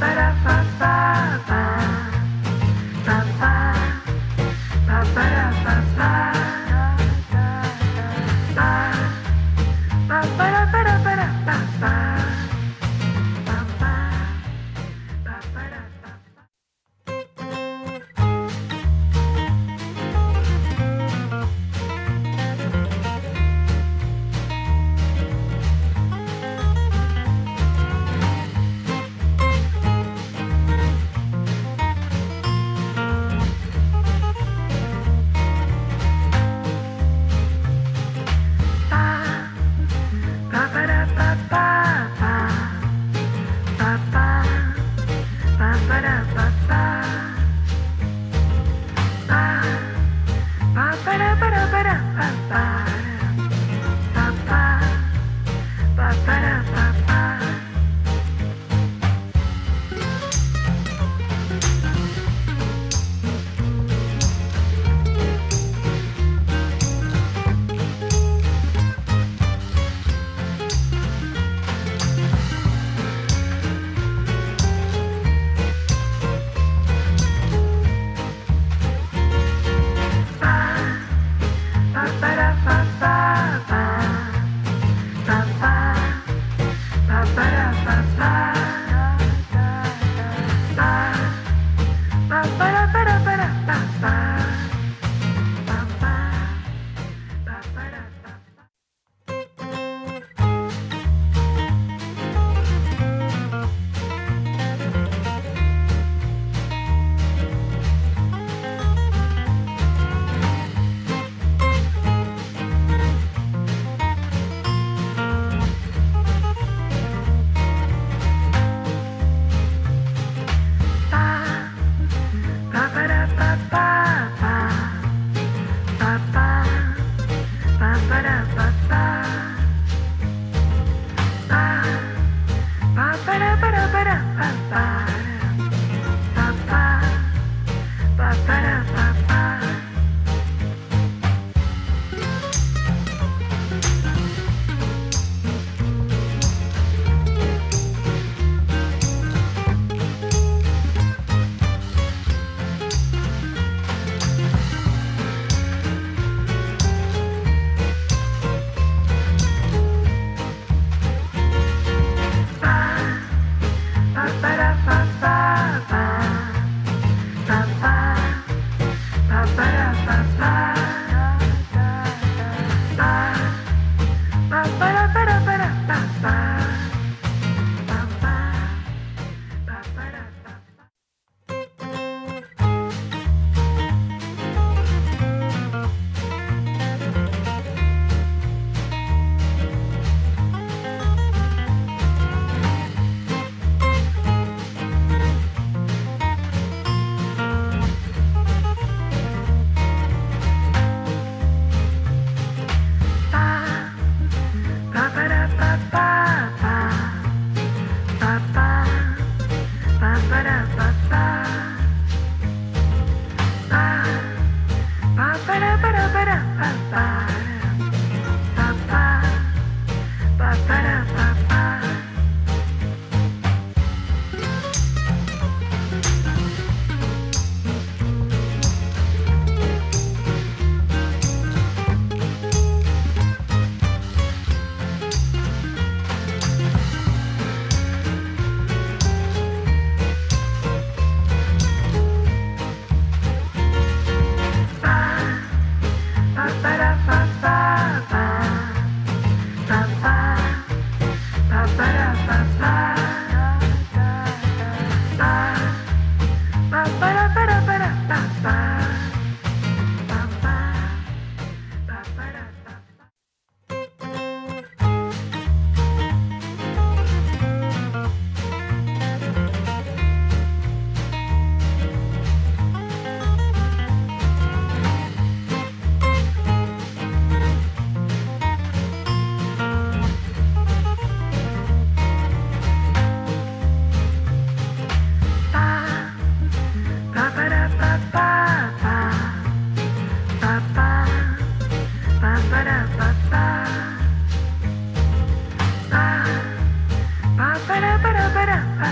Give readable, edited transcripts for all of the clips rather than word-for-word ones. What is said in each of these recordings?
Ba-da-ba. Ba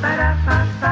ba da ba ba.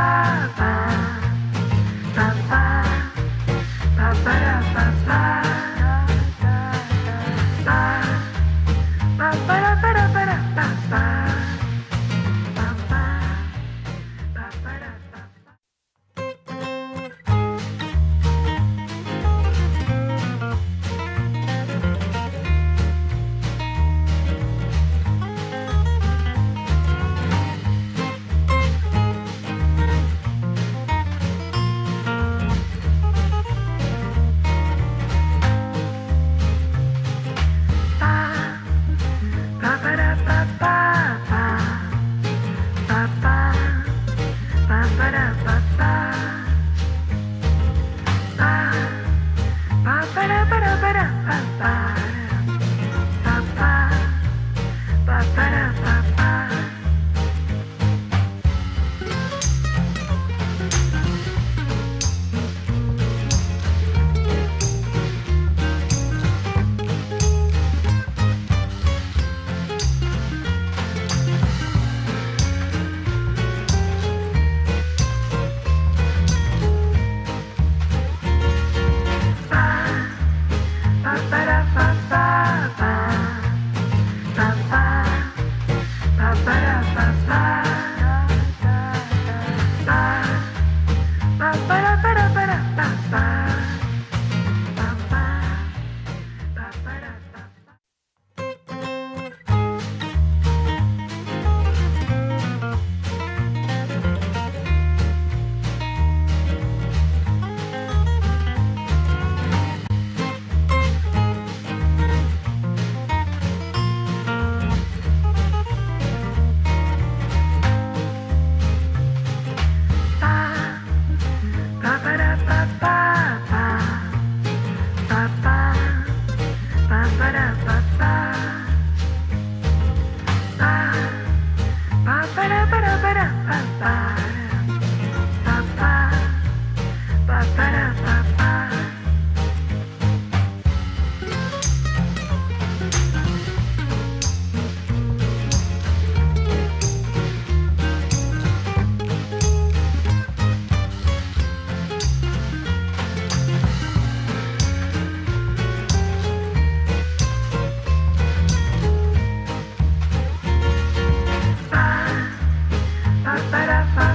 Ba-ba-da-ba.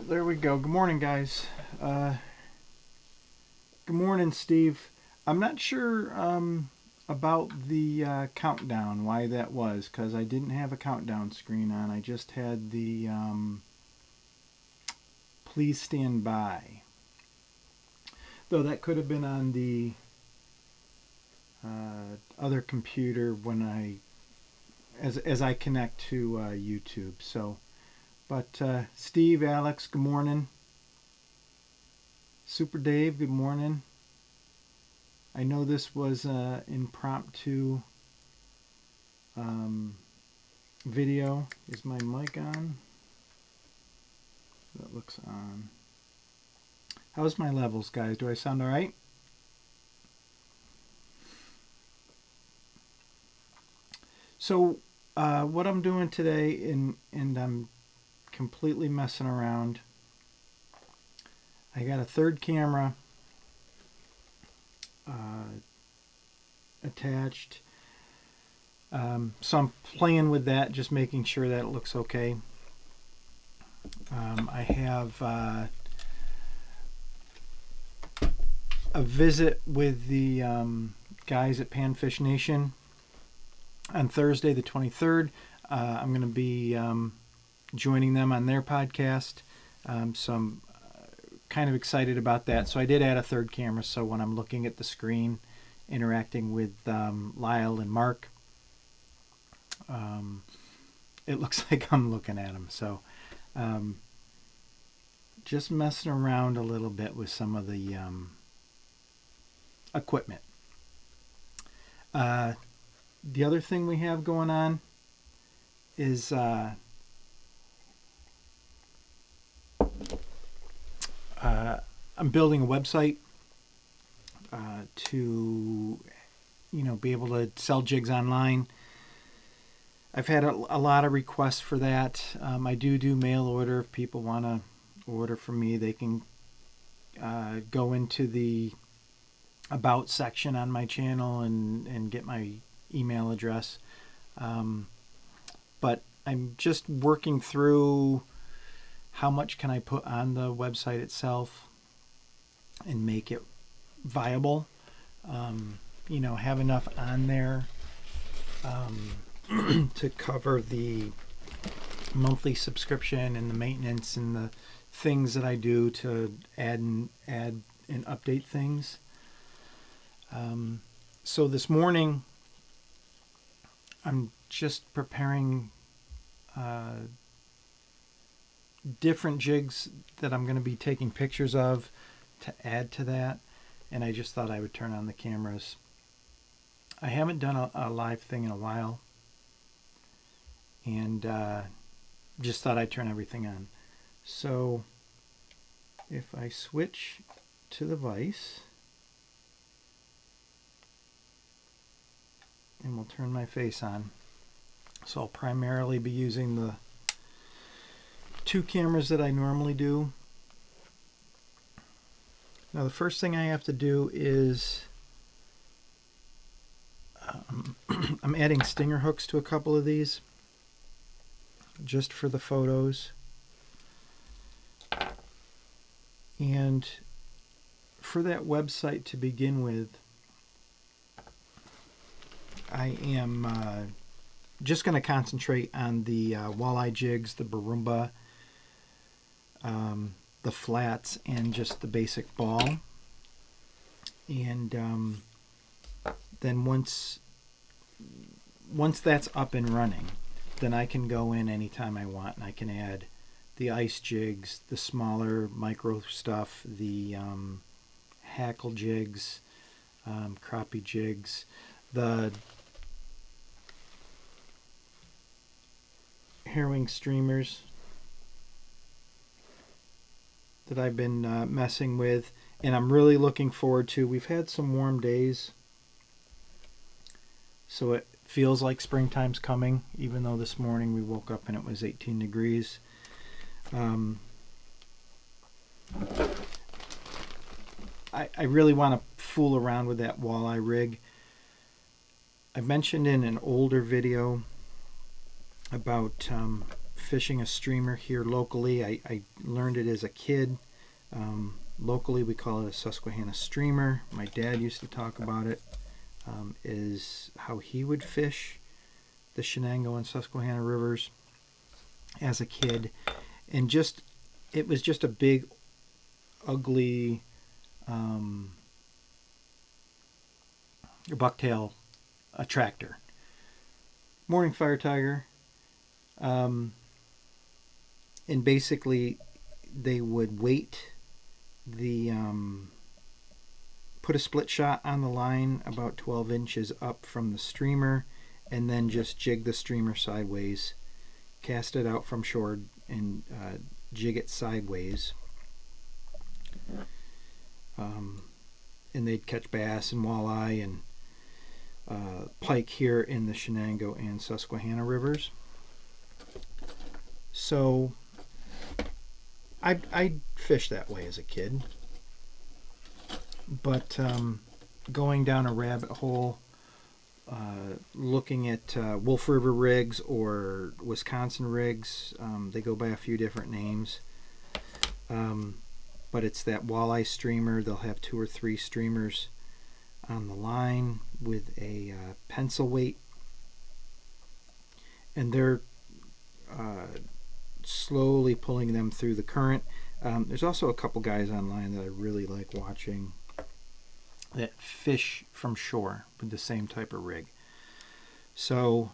there we go. Good morning, guys. Good morning, Steve. I'm not sure about the countdown, why that was, because I didn't have a countdown screen on. I just had the please stand by. Though that could have been on the other computer when as I connect to YouTube. So, but Steve, Alex, good morning. Super Dave, good morning. I know this was impromptu video. Is my mic on? That looks on. How's my levels, guys? Do I sound all right? So what I'm doing today, and I'm completely messing around. I got a third camera attached. So I'm playing with that, just making sure that it looks okay. I have a visit with the guys at Panfish Nation on Thursday the 23rd. I'm going to be joining them on their podcast. So I'm kind of excited about that. So I did add a third camera, so when I'm looking at the screen, interacting with Lyle and Mark, it looks like I'm looking at them. So just messing around a little bit with some of the equipment. The other thing we have going on is I'm building a website to be able to sell jigs online. I've had a lot of requests for that. I do mail order. If people want to order from me, they can go into the About section on my channel and get my email address. But I'm just working through how much can I put on the website itself and make it viable. Have enough on there to cover the monthly subscription and the maintenance and the things that I do to add and update things. So this morning I'm just preparing different jigs that I'm going to be taking pictures of to add to that, and I just thought I would turn on the cameras. I haven't done a live thing in a while, and just thought I'd turn everything on. So if I switch to the vise, and we'll turn my face on. So I'll primarily be using the two cameras that I normally do. Now the first thing I have to do is I'm adding stinger hooks to a couple of these just for the photos. And for that website to begin with, I am just going to concentrate on the walleye jigs, the Barumba, the flats, and just the basic ball. And then once that's up and running, then I can go in anytime I want, and I can add the ice jigs, the smaller micro stuff, the hackle jigs, crappie jigs, the herring streamers that I've been messing with, and I'm really looking forward to. We've had some warm days, so it feels like springtime's coming, even though this morning we woke up and it was 18 degrees. I really want to fool around with that walleye rig. I mentioned in an older video about fishing a streamer here locally. I learned it as a kid. Locally, we call it a Susquehanna streamer. My dad used to talk about it, is how he would fish the Shenango and Susquehanna rivers as a kid. And it was just a big, ugly bucktail attractor. Morning fire tiger. And basically they would weight the put a split shot on the line about 12 inches up from the streamer, and then just jig the streamer sideways, cast it out from shore, and jig it sideways. And they'd catch bass and walleye and pike here in the Shenango and Susquehanna rivers. So I fished that way as a kid, but going down a rabbit hole, looking at Wolf River rigs or Wisconsin rigs, they go by a few different names, but it's that walleye streamer. They'll have 2 or 3 streamers on the line with a pencil weight, and they're slowly pulling them through the current. There's also a couple guys online that I really like watching that fish from shore with the same type of rig. So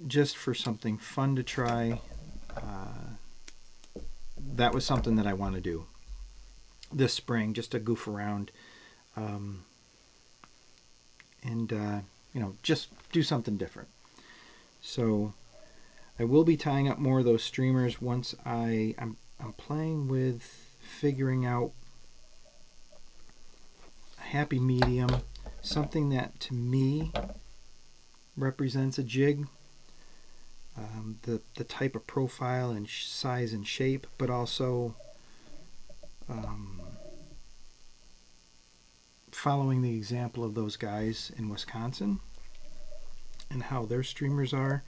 just for something fun to try, that was something that I want to do this spring, just to goof around, and just do something different. So I will be tying up more of those streamers once I'm playing with figuring out a happy medium, something that to me represents a jig, the type of profile and size and shape, but also following the example of those guys in Wisconsin and how their streamers are.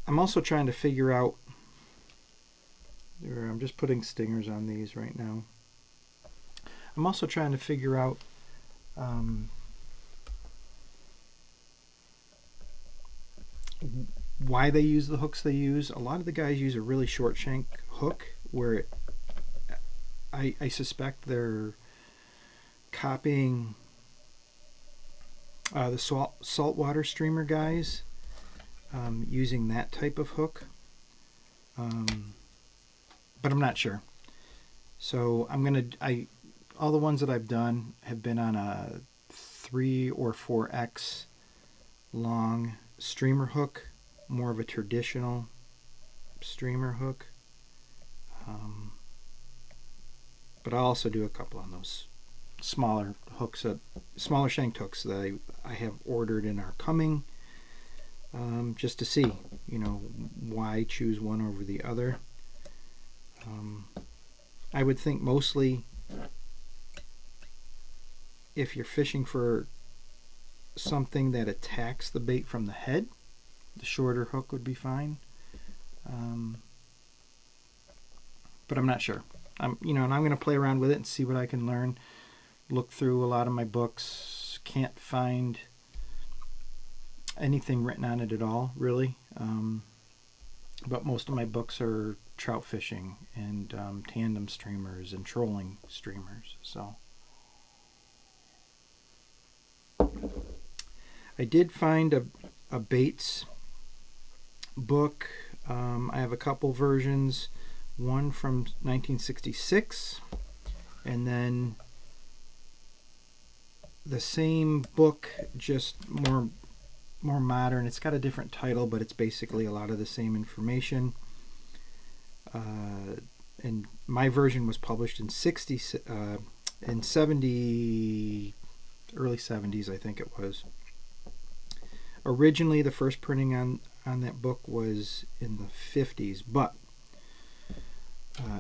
I'm also trying to figure out, I'm just putting stingers on these right now. I'm also trying to figure out why they use the hooks they use. A lot of the guys use a really short shank hook where I suspect they're copying the saltwater streamer guys, using that type of hook, but I'm not sure. So all the ones that I've done have been on a 3 or 4x long streamer hook, more of a traditional streamer hook, but I'll also do a couple on those smaller hooks, smaller shanked hooks that I have ordered and are coming, just to see, why choose one over the other. I would think mostly if you're fishing for something that attacks the bait from the head, the shorter hook would be fine. But I'm not sure. And I'm going to play around with it and see what I can learn. Look through a lot of my books. Can't find anything written on it at all, really. But most of my books are trout fishing and tandem streamers and trolling streamers. So I did find a baits book. I have a couple versions, one from 1966 and then the same book, just more modern. It's got a different title, but it's basically a lot of the same information. And my version was published in 70, early 70s, I think it was. Originally, the first printing on that book was in the 50s, but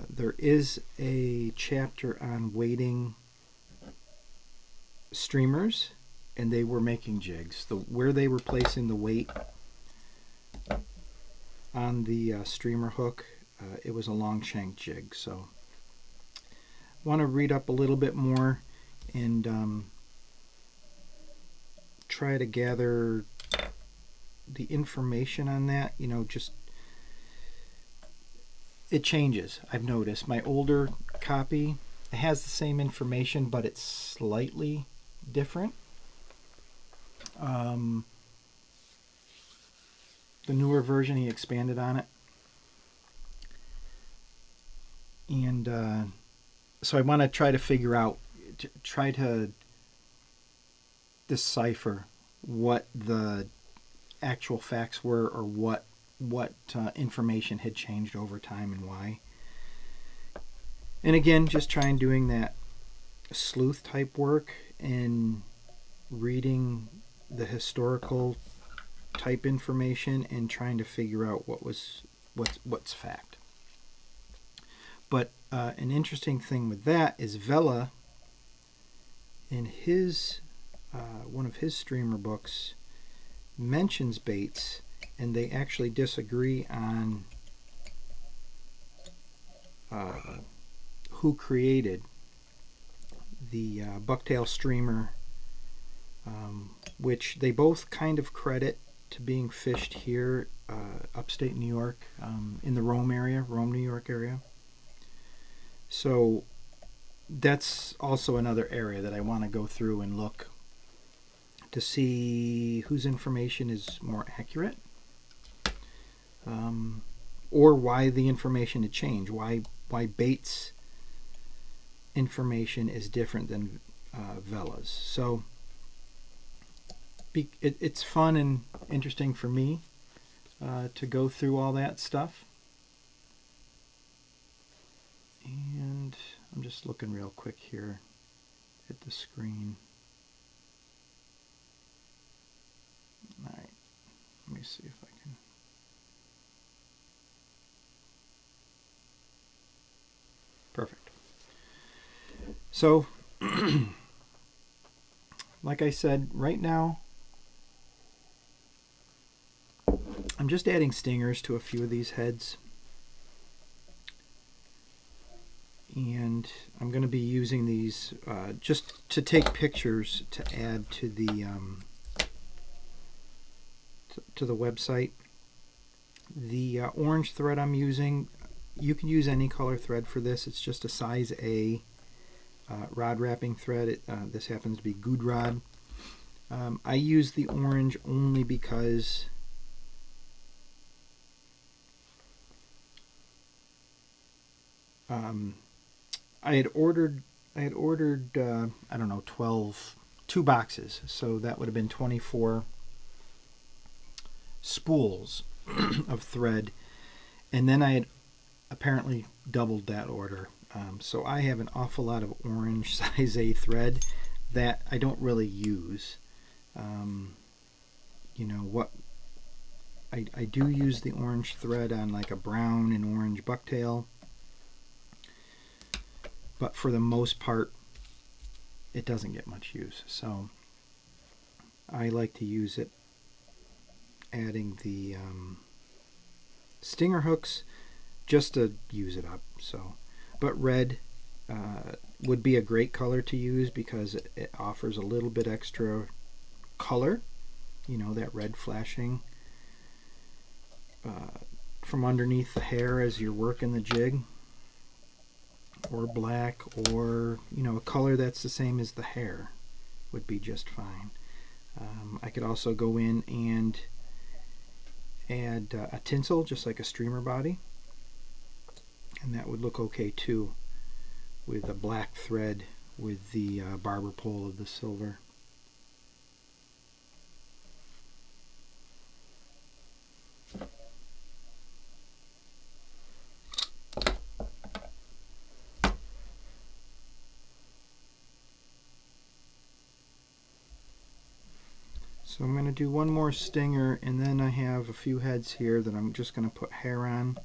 there is a chapter on weighting streamers, and they were making jigs. Where they were placing the weight on the streamer hook, it was a long shank jig. So I want to read up a little bit more and try to gather the information on that. You know, just it changes. I've noticed my older copy, it has the same information, but it's slightly different. The newer version, he expanded on it. And so I want to try to figure out, try to decipher what the actual facts were, or what information had changed over time and why. And again, just trying doing that sleuth type work and reading the historical type information and trying to figure out what's fact. But an interesting thing with that is Vela, in his one of his streamer books, mentions baits, and they actually disagree on who created the bucktail streamer, which they both kind of credit to being fished here, upstate New York, in the Rome, New York area. So that's also another area that I want to go through and look to see whose information is more accurate, or why the information had changed, why baits information is different than Vela's. So it's fun and interesting for me to go through all that stuff. And I'm just looking real quick here at the screen. Alright, let me see if I can. Perfect. So, like I said, right now, I'm just adding stingers to a few of these heads. And I'm going to be using these just to take pictures to add to the website. The orange thread I'm using, you can use any color thread for this. It's just a size A rod wrapping thread. This happens to be Good Rod. I use the orange only because I had ordered I don't know, 2 boxes, so that would have been 24 spools of thread, and then I had apparently doubled that order. So I have an awful lot of orange size A thread that I don't really use. You know what? I do use the orange thread on like a brown and orange bucktail, but for the most part it doesn't get much use. So I like to use it adding the stinger hooks just to use it up. So, but red would be a great color to use because it offers a little bit extra color, you know, that red flashing from underneath the hair as you're working the jig, or black, or you know, a color that's the same as the hair would be just fine. I could also go in and add a tinsel, just like a streamer body, and that would look okay too, with a black thread with the barber pole of the silver. So I'm going to do one more stinger, and then I have a few heads here that I'm just going to put hair on.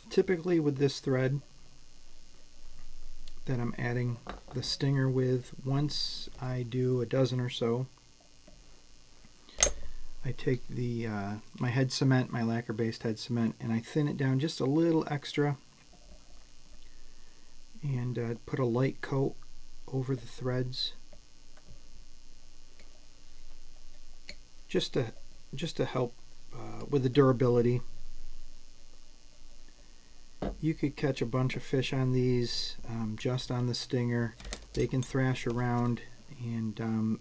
typically with this thread that I'm adding the stinger with, once I do a dozen or so, I take the my head cement, my lacquer based head cement, and I thin it down just a little extra and put a light coat over the threads just to help with the durability. You could catch a bunch of fish on these just on the stinger. They can thrash around, and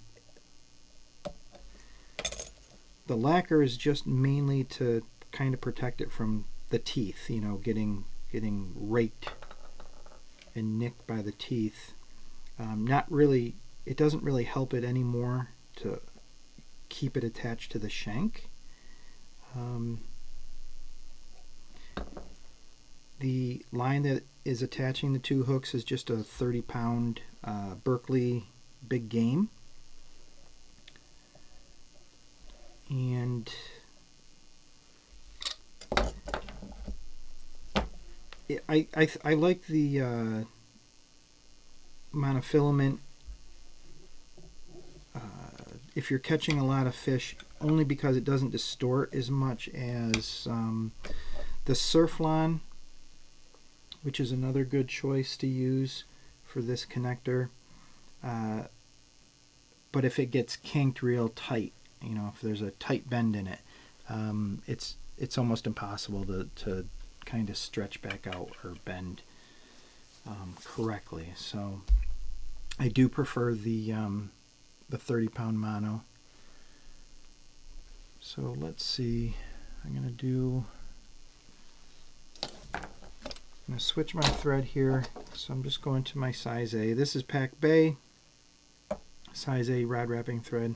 the lacquer is just mainly to kind of protect it from the teeth, you know, getting raked and nicked by the teeth. Not really, it doesn't really help it anymore to keep it attached to the shank. The line that is attaching the two hooks is just a 30-pound Berkley big game. And I like the monofilament if you're catching a lot of fish, only because it doesn't distort as much as the Surflon, which is another good choice to use for this connector. But if it gets kinked real tight, you know, if there's a tight bend in it, it's almost impossible to kind of stretch back out or bend correctly. So I do prefer the 30-pound mono. So let's see. I'm going to switch my thread here. So I'm just going to my size A. This is Pac Bay size A rod wrapping thread.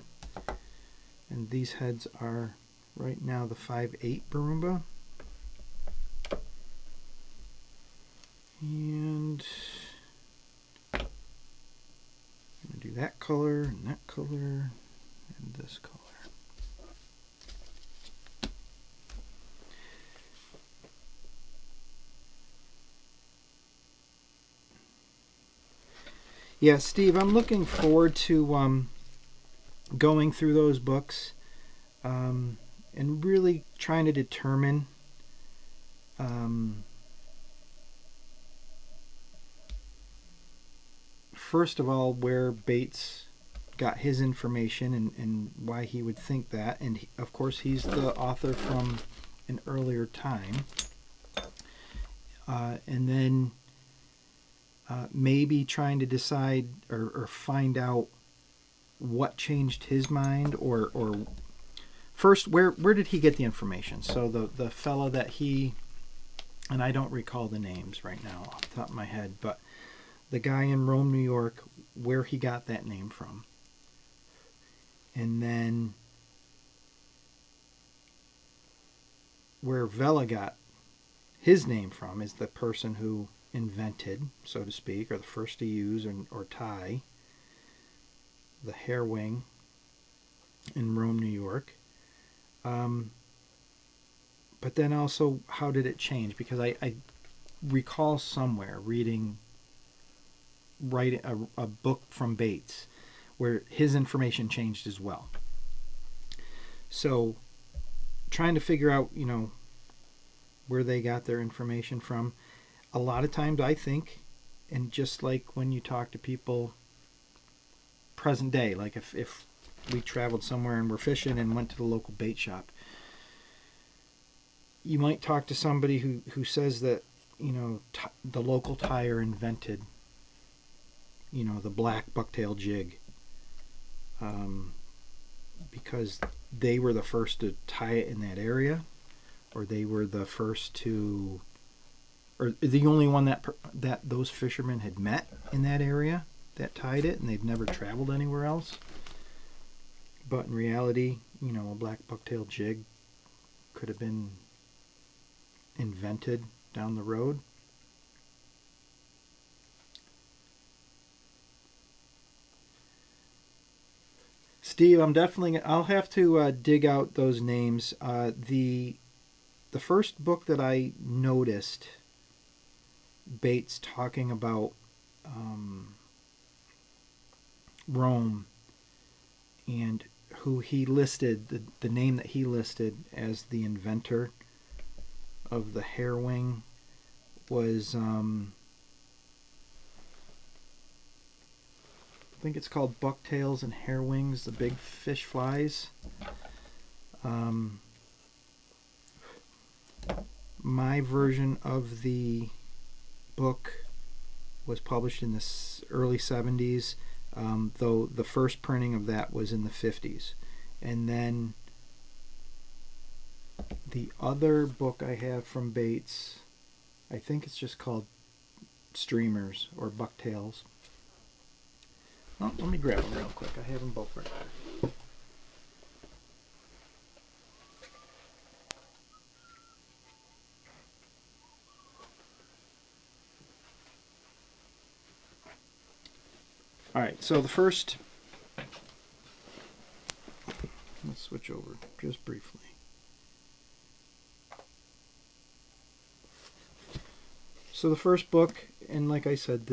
And these heads are right now the 5/8 Barumba. And I'm going to do that color and that color and this color. Yeah, Steve, I'm looking forward to going through those books and really trying to determine first of all where Bates got his information and why he would think that, and of course he's the author from an earlier time, and then maybe trying to decide or find out what changed his mind, or first where did he get the information. So the fellow that he, and I don't recall the names right now off the top of my head, but the guy in Rome, New York, where he got that name from. And then where Vela got his name from is the person who invented, so to speak, or the first to use or tie the hair wing in Rome, New York. But then also, how did it change? Because I recall somewhere writing a book from Bates where his information changed as well. So trying to figure out, you know, where they got their information from. A lot of times I think, and just like when you talk to people present day, like if we traveled somewhere and we're fishing and went to the local bait shop, you might talk to somebody who says that, you know, the local tyer invented, you know, the black bucktail jig, because they were the first to tie it in that area, or they were the first to, or the only one that those fishermen had met in that area that tied it, and they've never traveled anywhere else. But in reality, you know, a black bucktail jig could have been invented down the road. Steve, I'll have to dig out those names. The first book that I noticed Bates talking about Rome and who he listed, the name that he listed as the inventor of the hair wing was, I think it's called bucktails and hair wings, the big fish flies. My version of the book was published in the early 70s, though the first printing of that was in the 50s. And then the other book I have from Bates, I think it's just called Streamers or Bucktails. Well, let me grab them real quick. I have them both right there. Alright, so the first, let's switch over just briefly. So the first book, and like I said,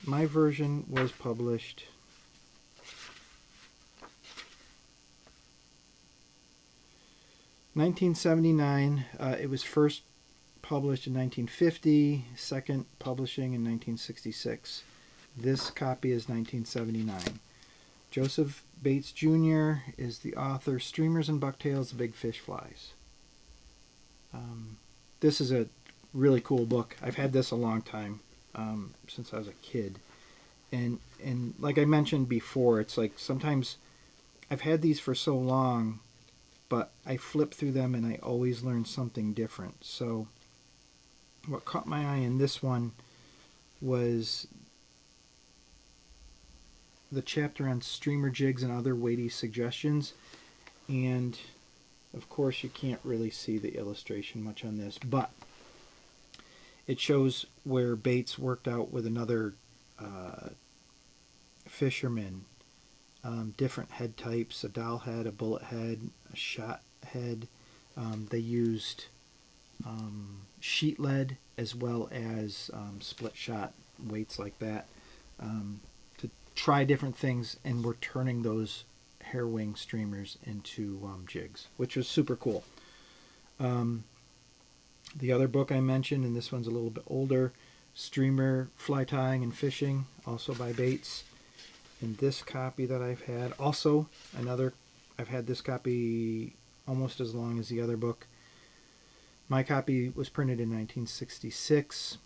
my version was published (1979). It was first published in 1950, second publishing in 1966. This copy is 1979. Joseph Bates Jr. is the author. Streamers and Bucktails, the Big Fish Flies. This is a really cool book. I've had this a long time, since I was a kid. And like I mentioned before, it's like sometimes I've had these for so long, but I flip through them and I always learn something different. So what caught my eye in this one was the chapter on streamer jigs and other weighty suggestions. And of course you can't really see the illustration much on this, but it shows where Bates worked out with another fisherman, different head types, a dowel head, a bullet head, a shot head. They used sheet lead as well as split shot weights like that to try different things, and we're turning those hair wing streamers into jigs, which was super cool. The other book I mentioned, and this one's a little bit older, Streamer Fly Tying and Fishing, also by Bates. And this copy that I've had, also I've had this copy almost as long as the other book. My copy was printed in 1966,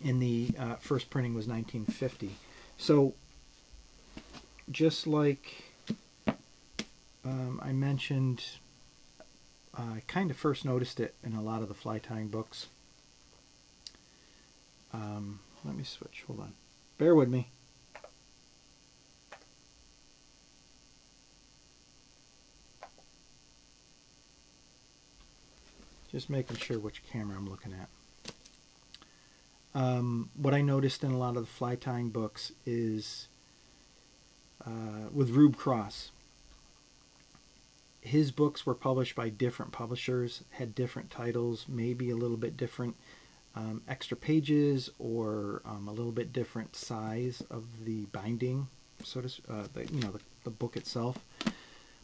and the first printing was 1950. So, just like I mentioned, I kind of first noticed it in a lot of the fly tying books. Let me switch. Hold on. Bear with me. Just making sure which camera I'm looking at. What I noticed in a lot of the fly tying books is with Rube Cross. His books were published by different publishers, had different titles, maybe a little bit different extra pages, or a little bit different size of the binding, so to the book itself.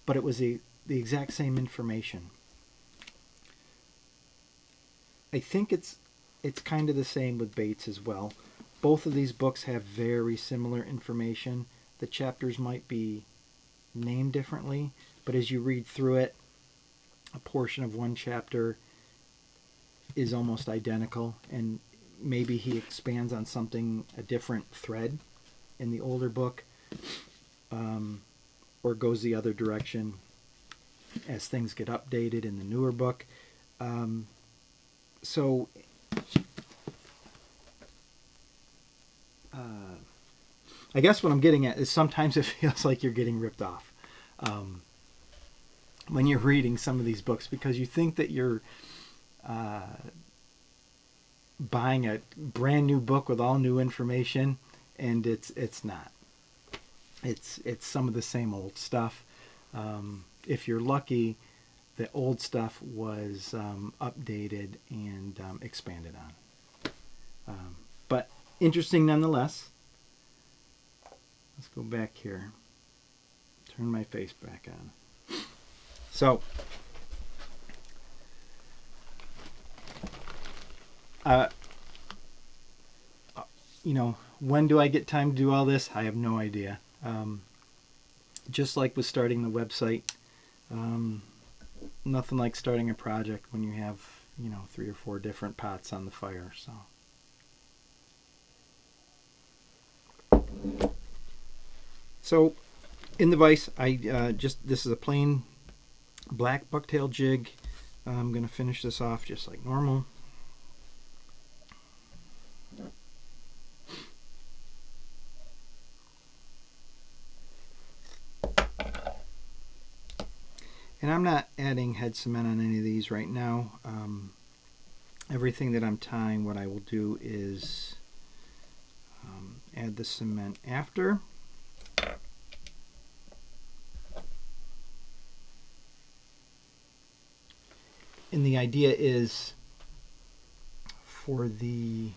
But it was the exact same information. I think it's kind of the same with Bates as well. Both of these books have very similar information. The chapters might be named differently, but as you read through it, a portion of one chapter is almost identical, and maybe he expands on something, a different thread in the older book, or goes the other direction as things get updated in the newer book. So I guess what I'm getting at is sometimes it feels like you're getting ripped off when you're reading some of these books, because you think that you're buying a brand new book with all new information, and it's not. It's some of the same old stuff. If you're lucky, the old stuff was updated and expanded But interesting nonetheless. Let's go back here. Turn my face back on. So, you know, when do I get time to do all this? I have no idea. Just like with starting the website, nothing like starting a project when you have, you know, 3 or 4 different pots on the fire. So in the vise, this is a plain black bucktail jig. I'm going to finish this off just like normal. And I'm not adding head cement on any of these right now. Everything that I'm tying, what I will do is add the cement after. And the idea is for the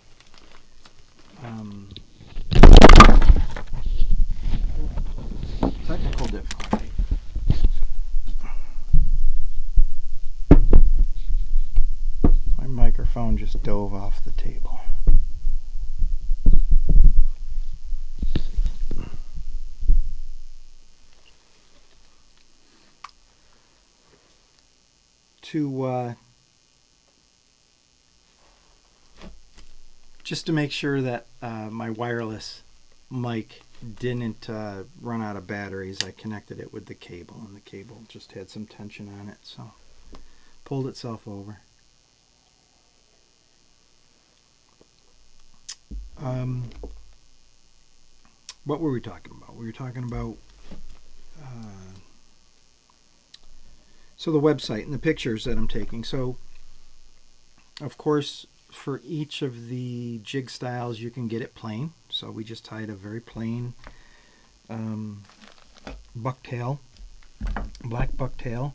technical difficulty. My microphone just dove off the table. Just to make sure that my wireless mic didn't run out of batteries, I connected it with the cable, and the cable just had some tension on it, so pulled itself over. What were we talking about? We were talking about so the website and the pictures that I'm taking. So, of course, for each of the jig styles, you can get it plain. So we just tied a very plain bucktail, black bucktail.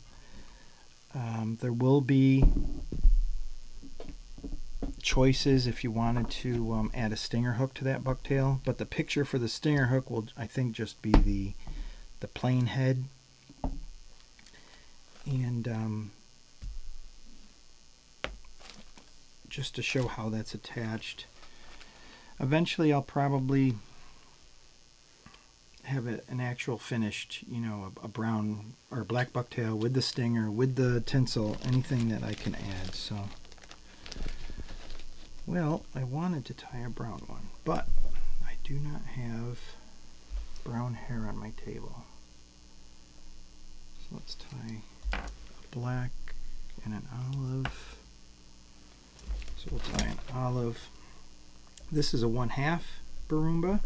There will be choices if you wanted to add a stinger hook to that bucktail, but the picture for the stinger hook will, I think, just be the plain head. And just to show how that's attached, eventually I'll probably have an actual finished, you know, a brown or black bucktail with the stinger, with the tinsel, anything that I can add. So, well, I wanted to tie a brown one, but I do not have brown hair on my table. So let's tie a black and an olive. So we'll tie an olive. This is a 1/2 Barumba.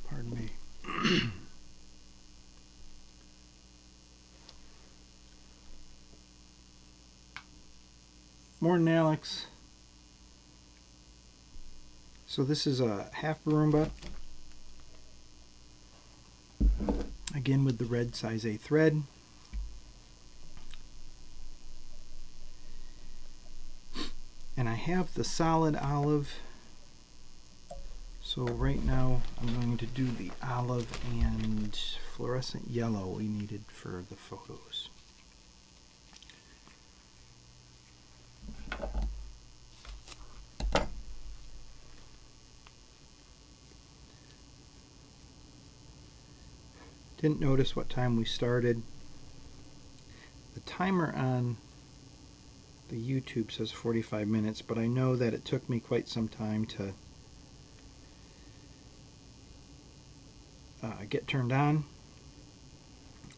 Pardon me. Morning, Alex. So this is a 1/2 Barumba. Again with the red size A thread. And I have the solid olive. So right now I'm going to do the olive and fluorescent yellow we needed for the photos. Didn't notice what time we started. The timer on the YouTube says 45 minutes, but I know that it took me quite some time to get turned on,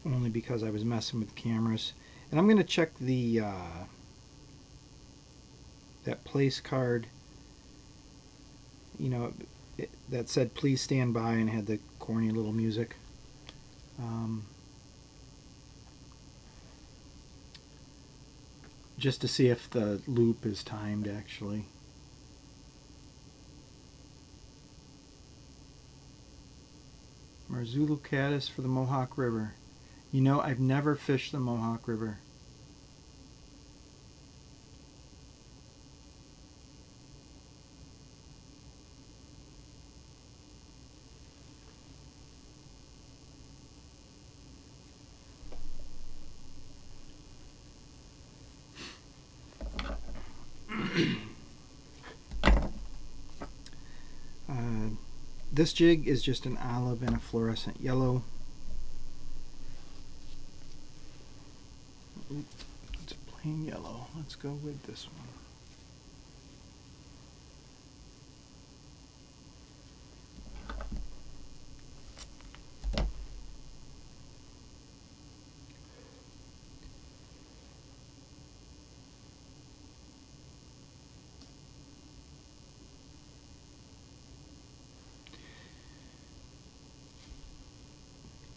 only because I was messing with cameras. And I'm going to check the that place card, you know, that said please stand by and had the corny little music. Just to see if the loop is timed actually. Marzulu caddis for the Mohawk River. You know, I've never fished the Mohawk River. This jig is just an olive and a fluorescent yellow. It's a plain yellow. Let's go with this one.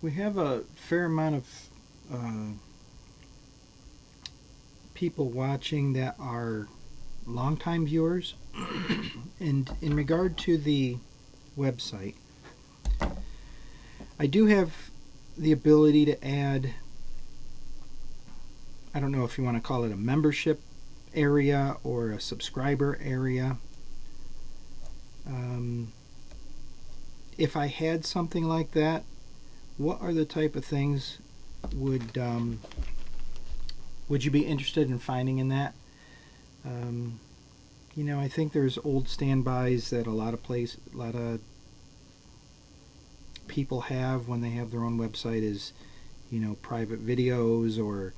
We have a fair amount of people watching that are longtime viewers. And in regard to the website, I do have the ability to add, I don't know if you want to call it a membership area or a subscriber area. If I had something like that, what are the type of things would you be interested in finding in that? You know, I think there's old standbys that a lot of people have when they have their own website is, you know, private videos, or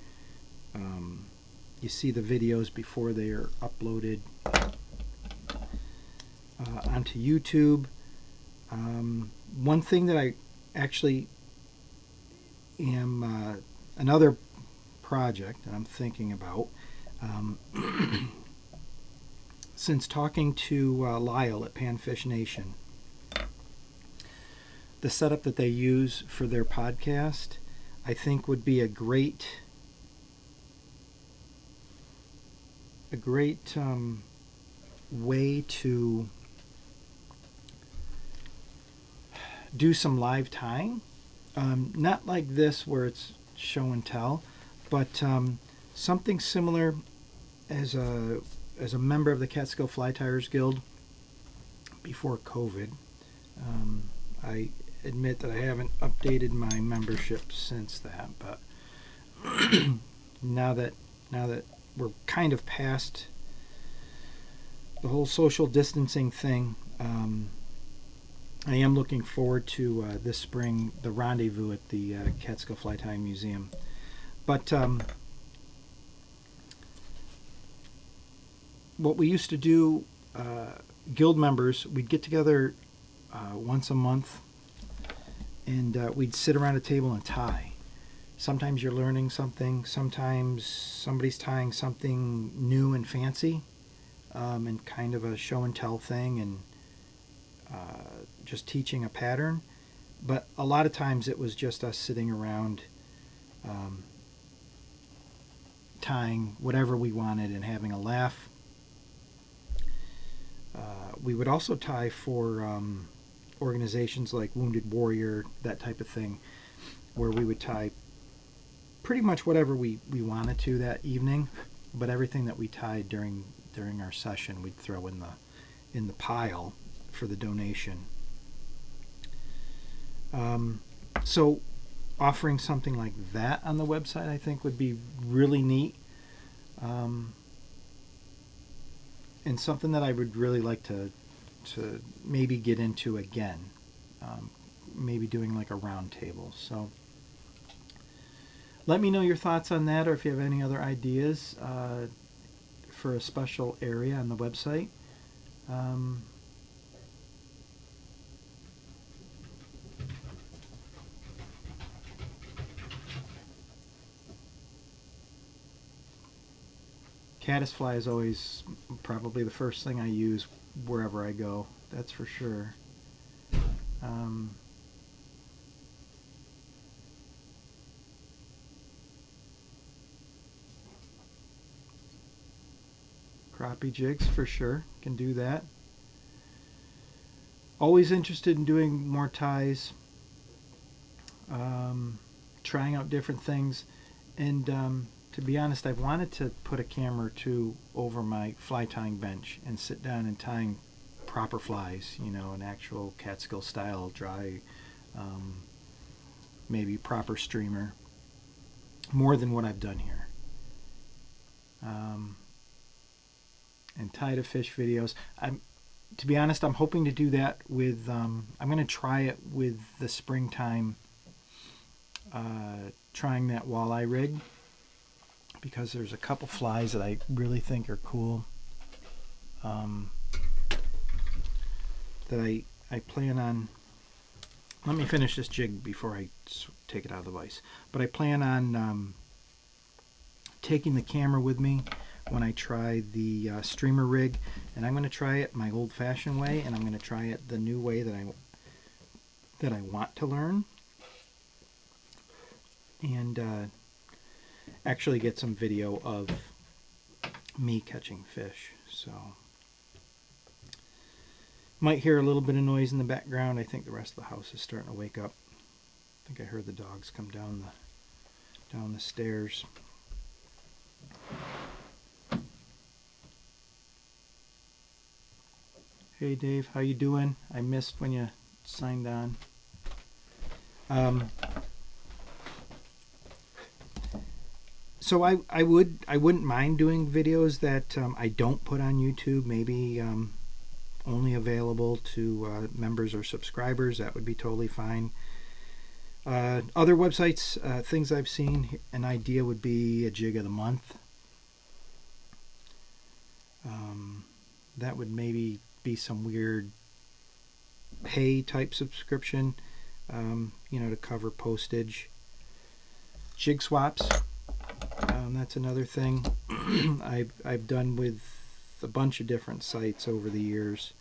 you see the videos before they are uploaded onto YouTube. One thing that I actually am another project that I'm thinking about, since talking to Lyle at Panfish Nation, the setup that they use for their podcast, I think would be a great way to do some live tying. Not like this where it's show and tell, but something similar. As a member of the Catskill Fly Tyers Guild before COVID, I admit that I haven't updated my membership since that, but now that we're kind of past the whole social distancing thing, I am looking forward to this spring, the rendezvous at the Catskill Fly Tying Museum. But what we used to do, guild members, we'd get together once a month, and we'd sit around a table and tie. Sometimes you're learning something, sometimes somebody's tying something new and fancy, and kind of a show and tell thing, and just teaching a pattern. But a lot of times it was just us sitting around tying whatever we wanted and having a laugh. We would also tie for organizations like Wounded Warrior, that type of thing, where we would tie pretty much whatever we wanted to that evening, but everything that we tied during our session we'd throw in the pile for the donation. So offering something like that on the website, I think, would be really neat. And something that I would really like to maybe get into again, maybe doing like a round table. So let me know your thoughts on that, or if you have any other ideas for a special area on the website. Caddisfly is always probably the first thing I use wherever I go. That's for sure. Crappie jigs for sure. Can do that. Always interested in doing more ties. Trying out different things. And to be honest, I've wanted to put a camera or two over my fly tying bench and sit down and tying proper flies, you know, an actual Catskill style dry, maybe proper streamer, more than what I've done here. And tie to fish videos. to be honest, I'm hoping to do that with, I'm going to try it with the springtime, trying that walleye rig, because there's a couple flies that I really think are cool, that I plan on. Let me finish this jig before I take it out of the vise. But I plan on taking the camera with me when I try the streamer rig, and I'm going to try it my old-fashioned way, and I'm going to try it the new way that I want to learn, and actually get some video of me catching fish. So might hear a little bit of noise in the background. I think the rest of the house is starting to wake up. I think I heard the dogs come down the stairs. Hey Dave, how you doing? I missed when you signed on. So I wouldn't mind doing videos that I don't put on YouTube. Maybe only available to members or subscribers. That would be totally fine. Other websites, things I've seen, an idea would be a jig of the month. That would maybe be some weird pay type subscription, to cover postage. Jig swaps, that's another thing I've done with a bunch of different sites over the years.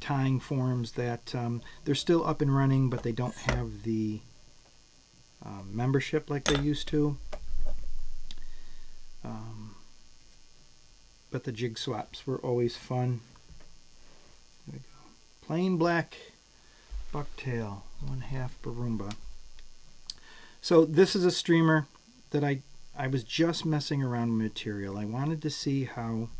Tying forums that they're still up and running, but they don't have the membership like they used to. But the jig swaps were always fun. There we go. Plain black bucktail, 1/2 Barumba. So this is a streamer that I was just messing around with material. I wanted to see how.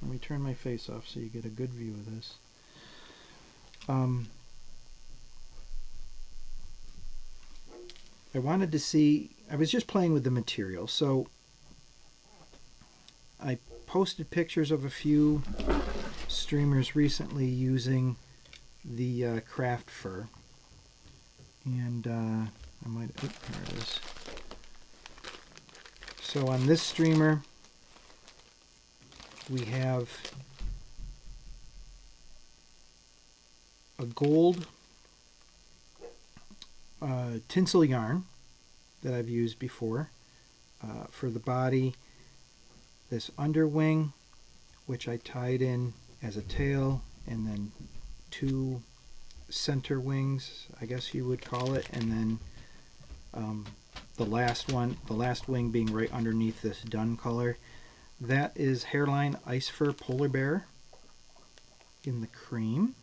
Let me turn my face off so you get a good view of this. I wanted to see. I was just playing with the material, so I posted pictures of a few streamers recently using the craft fur, and I might. Oh, there it is. So on this streamer, we have a gold tinsel yarn that I've used before for the body. This underwing, which I tied in as a tail, and then 2 center wings, I guess you would call it, and then the last wing being right underneath this dun color. That is Hairline Ice Fur Polar Bear in the cream,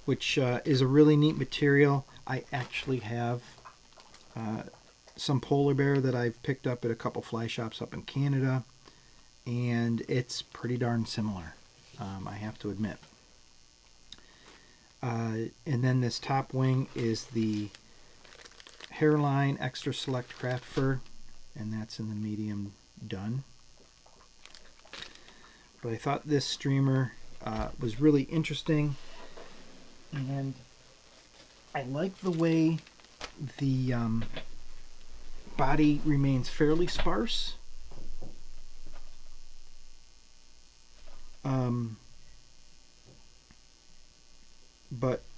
which is a really neat material. I actually have some polar bear that I've picked up at a couple fly shops up in Canada, and it's pretty darn similar, I have to admit. And then this top wing is the Hairline Extra Select Craft Fur, and that's in the medium dun. But I thought this streamer was really interesting, and I like the way the body remains fairly sparse.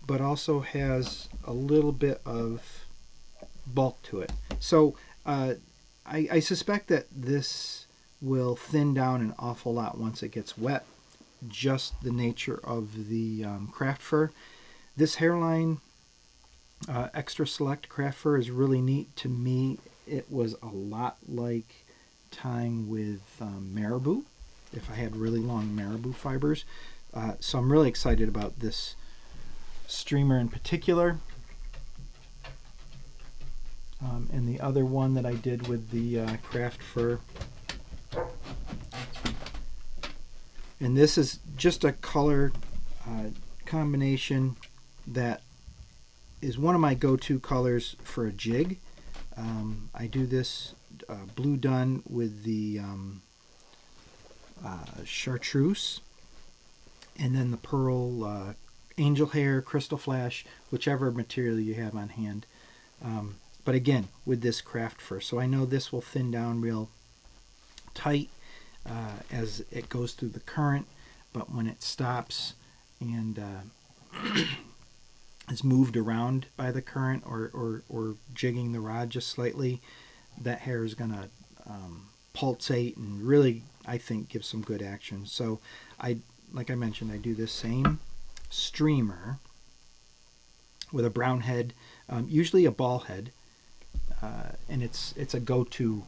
But also has a little bit of bulk to it. So I suspect that this will thin down an awful lot once it gets wet. Just the nature of the craft fur. This Hairline Extra Select Craft Fur is really neat. To me, it was a lot like tying with marabou, if I had really long marabou fibers. So I'm really excited about this streamer in particular. And the other one that I did with the craft fur. And this is just a color combination that is one of my go-to colors for a jig. I do this blue dun with the chartreuse, and then the pearl angel hair, crystal flash, whichever material you have on hand. But again, with this craft fur. So I know this will thin down real tight as it goes through the current, but when it stops and is moved around by the current or jigging the rod just slightly, that hair is going to pulsate and really, I think, give some good action. So like I mentioned, I do this same streamer with a brown head, usually a ball head, and it's a go-to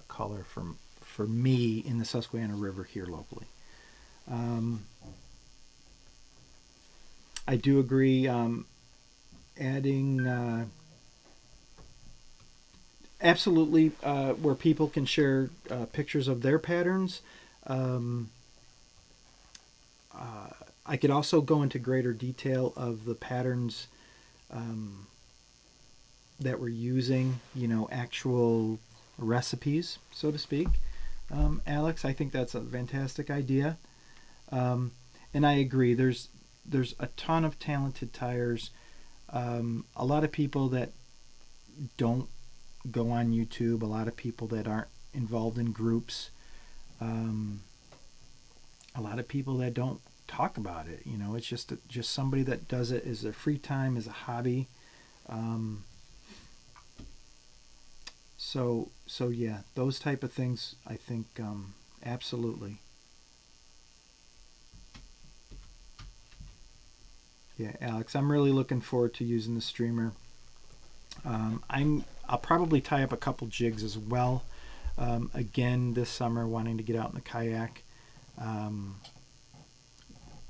color for me in the Susquehanna River here locally. I do agree, adding absolutely where people can share pictures of their patterns. I could also go into greater detail of the patterns that we're using, actual recipes, so to speak. Alex, I think that's a fantastic idea. And I agree, there's a ton of talented tyers. A lot of people that don't go on YouTube, a lot of people that aren't involved in groups, a lot of people that don't talk about it. It's just somebody that does it as their free time, as a hobby. So yeah, those type of things, I think, absolutely. Yeah, Alex, I'm really looking forward to using the streamer. I'll probably tie up a couple jigs as well. Again, this summer, wanting to get out in the kayak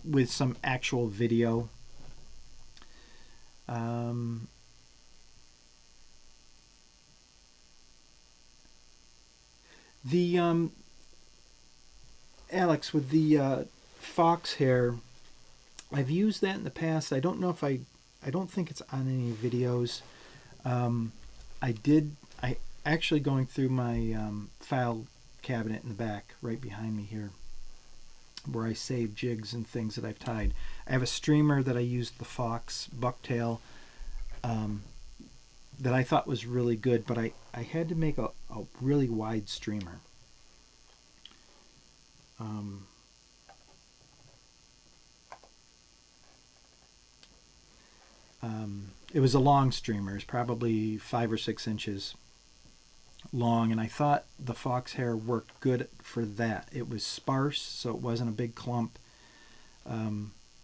with some actual video. Alex, with the fox hair, I've used that in the past. I don't know if I don't think it's on any videos. I actually, going through my file cabinet in the back right behind me here, where I save jigs and things that I've tied. I have a streamer that I used, the Fox bucktail, that I thought was really good, but I had to make a really wide streamer. It was a long streamer. It's probably 5 or 6 inches long, and I thought the fox hair worked good for that. It was sparse, so it wasn't a big clump,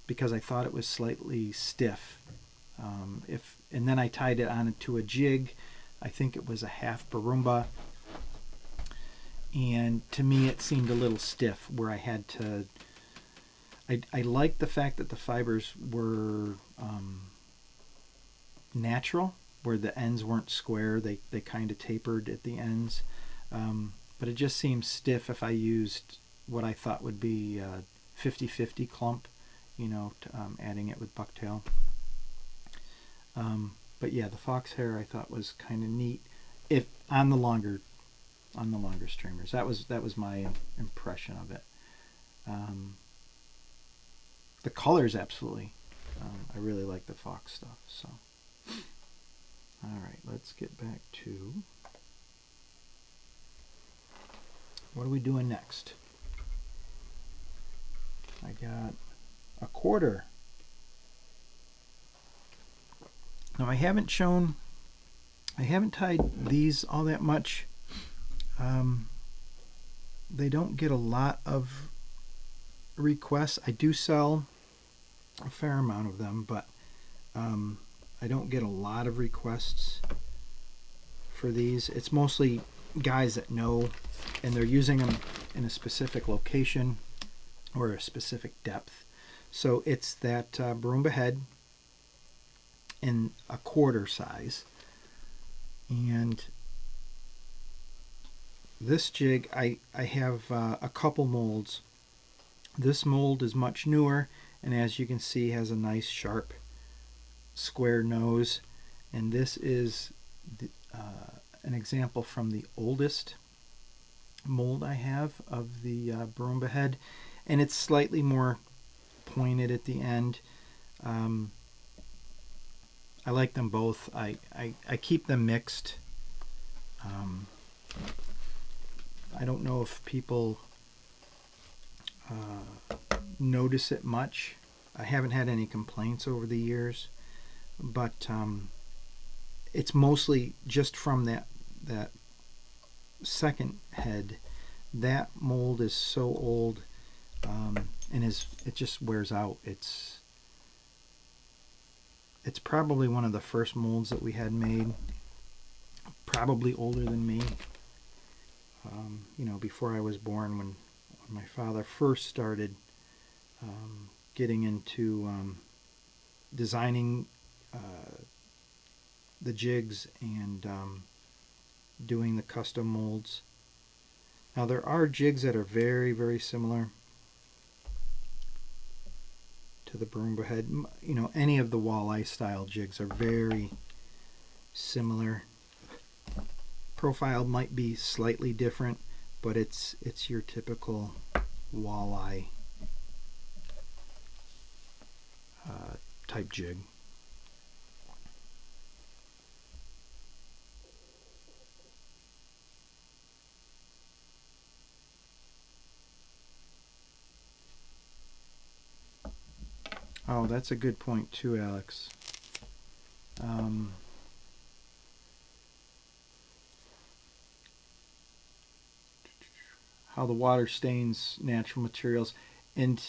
because I thought it was slightly stiff. And then I tied it onto a jig. I think it was a half Barumba, and to me it seemed a little stiff, where I had to. I liked the fact that the fibers were natural, where the ends weren't square. They kind of tapered at the ends, but it just seemed stiff if I used what I thought would be 50-50 clump, adding it with bucktail. But yeah, the fox hair I thought was kind of neat if on the longer streamers. That was my impression of it. The colors, absolutely. I really like the fox stuff. So, all right, let's get back to what are we doing next. I got a quarter. Now I haven't tied these all that much. They don't get a lot of requests. I do sell a fair amount of them, but I don't get a lot of requests for these. It's mostly guys that know, and they're using them in a specific location or a specific depth. So it's that Barumba head in a quarter size, and this jig I have a couple molds. This mold is much newer, and as you can see has a nice sharp square nose, and this is an example from the oldest mold I have of the Barumba head, and it's slightly more pointed at the end. I like them both. I keep them mixed. I don't know if people notice it much. I haven't had any complaints over the years, but it's mostly just from that second head. That mold is so old, and it just wears out. It's probably one of the first molds that we had made. Probably older than me. Before I was born, when my father first started getting into designing the jigs and doing the custom molds. Now there are jigs that are very, very similar to the Barumba head. Any of the walleye style jigs are very similar. Profile might be slightly different, but it's your typical walleye type jig. Oh, that's a good point too, Alex. How the water stains natural materials. And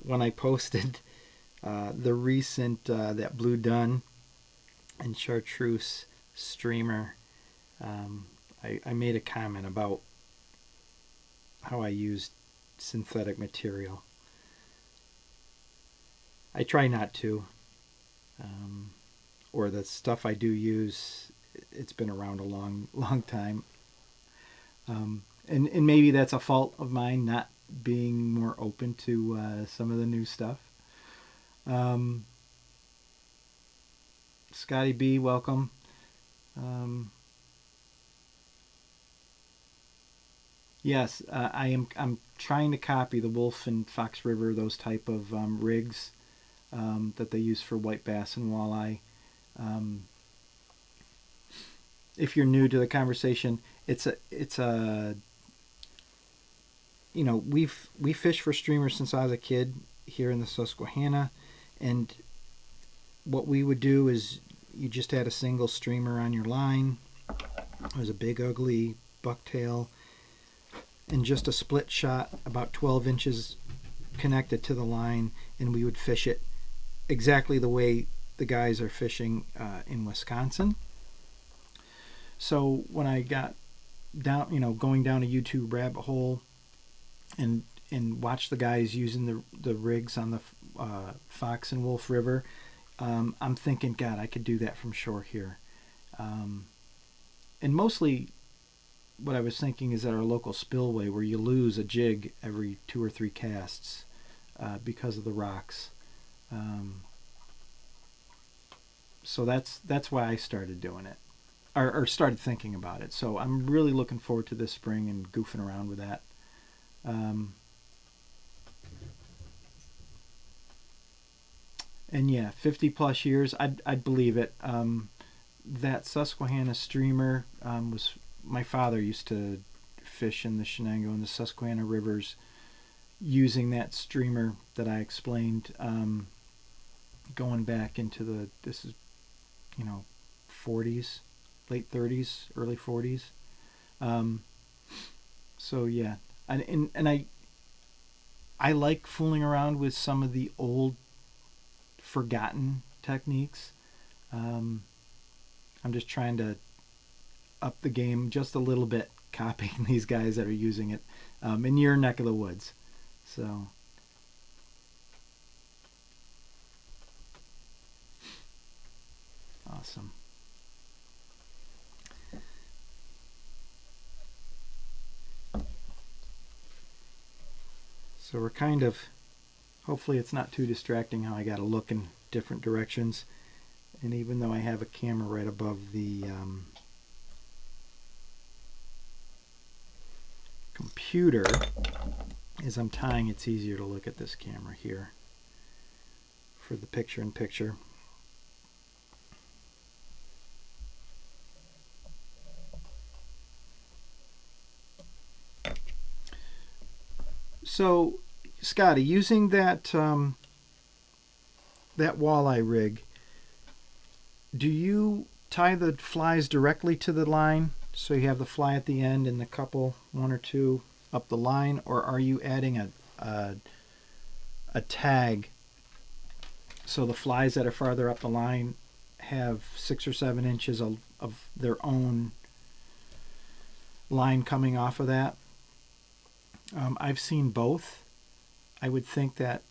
when I posted the recent that Blue Dun and Chartreuse streamer, I made a comment about how I used synthetic material. I try not to, or the stuff I do use, it's been around a long time, and maybe that's a fault of mine, not being more open to some of the new stuff. Scotty B, welcome. Yes, I'm trying to copy the Wolf and Fox River, those type of rigs that they use for white bass and walleye. If you're new to the conversation, we fish for streamers since I was a kid here in the Susquehanna, and what we would do is you just had a single streamer on your line. It was a big ugly bucktail and just a split shot about 12 inches connected to the line, and we would fish it exactly the way the guys are fishing in Wisconsin. So when I got down, going down a YouTube rabbit hole and watch the guys using the rigs on the Fox and Wolf River, I'm thinking, God, I could do that from shore here. And mostly what I was thinking is at our local spillway, where you lose a jig every 2 or 3 casts because of the rocks. So that's why I started doing it, or started thinking about it. So I'm really looking forward to this spring and goofing around with that. And yeah, 50 plus years, I'd believe it. That Susquehanna streamer was, my father used to fish in the Shenango and the Susquehanna rivers using that streamer that I explained, going back into this is 40s, late 30s, early 40s. So yeah, and I like fooling around with some of the old forgotten techniques. I'm just trying to up the game just a little bit, copying these guys that are using it in your neck of the woods. So awesome. So we're hopefully it's not too distracting how I got to look in different directions. And even though I have a camera right above the computer, as I'm tying, it's easier to look at this camera here for the picture-in-picture. So, Scotty, using that that walleye rig, do you tie the flies directly to the line, so you have the fly at the end and the couple, one or two, up the line, or are you adding a tag so the flies that are farther up the line have 6 or 7 inches of their own line coming off of that? I've seen both. I would think that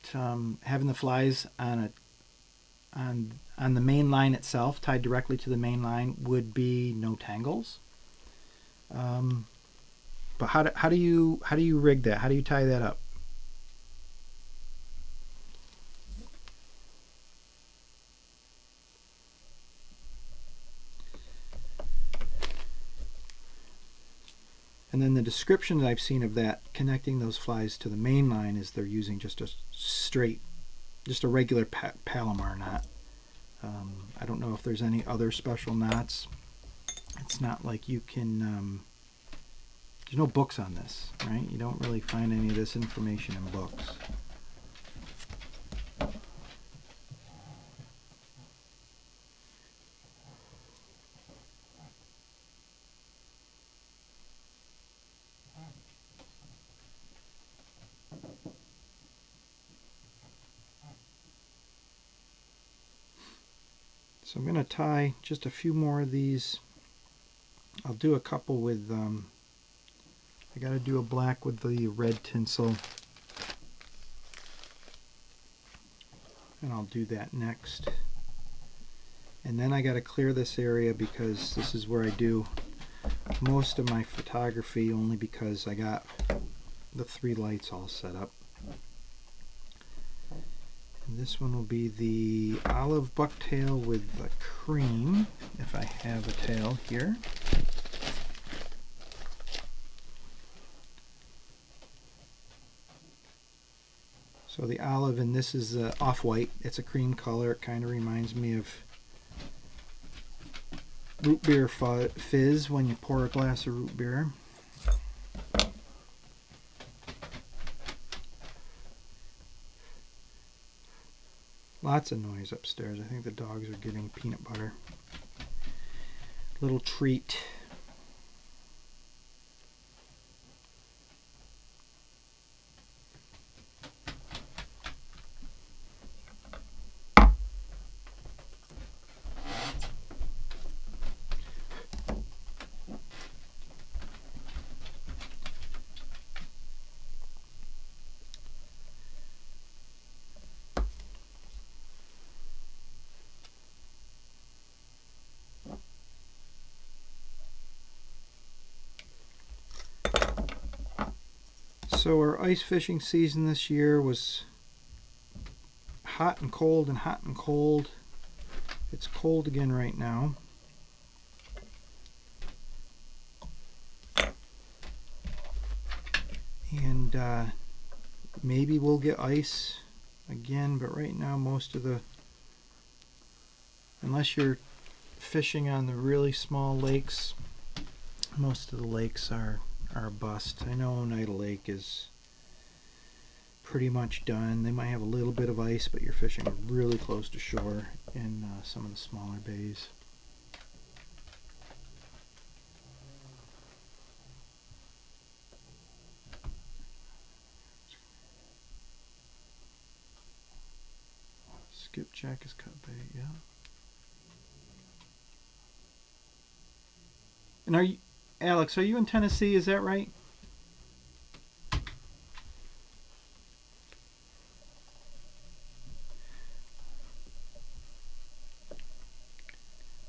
having the flies on the main line itself, tied directly to the main line, would be no tangles. But how do you rig that? How do you tie that up? And then the description that I've seen of that, connecting those flies to the main line, is they're using just a regular Palomar knot. I don't know if there's any other special knots. It's not like you can, there's no books on this, right? You don't really find any of this information in books. So I'm going to tie just a few more of these. I'll do a couple with, I got to do a black with the red tinsel. And I'll do that next. And then I got to clear this area because this is where I do most of my photography, only because I got the 3 lights all set up. And this one will be the olive bucktail with the cream, if I have a tail here. So the olive, and this is off-white. It's a cream color. It kind of reminds me of root beer fizz when you pour a glass of root beer. Lots of noise upstairs. I think the dogs are getting peanut butter. Little treat. So our ice fishing season this year was hot and cold and hot and cold. It's cold again right now. And maybe we'll get ice again, but right now most of the, unless you're fishing on the really small lakes, most of the lakes are a bust. I know Oneida Lake is pretty much done. They might have a little bit of ice, but you're fishing really close to shore in some of the smaller bays. Skipjack is cut bait, yeah. And are you, Alex, are you in Tennessee? Is that right?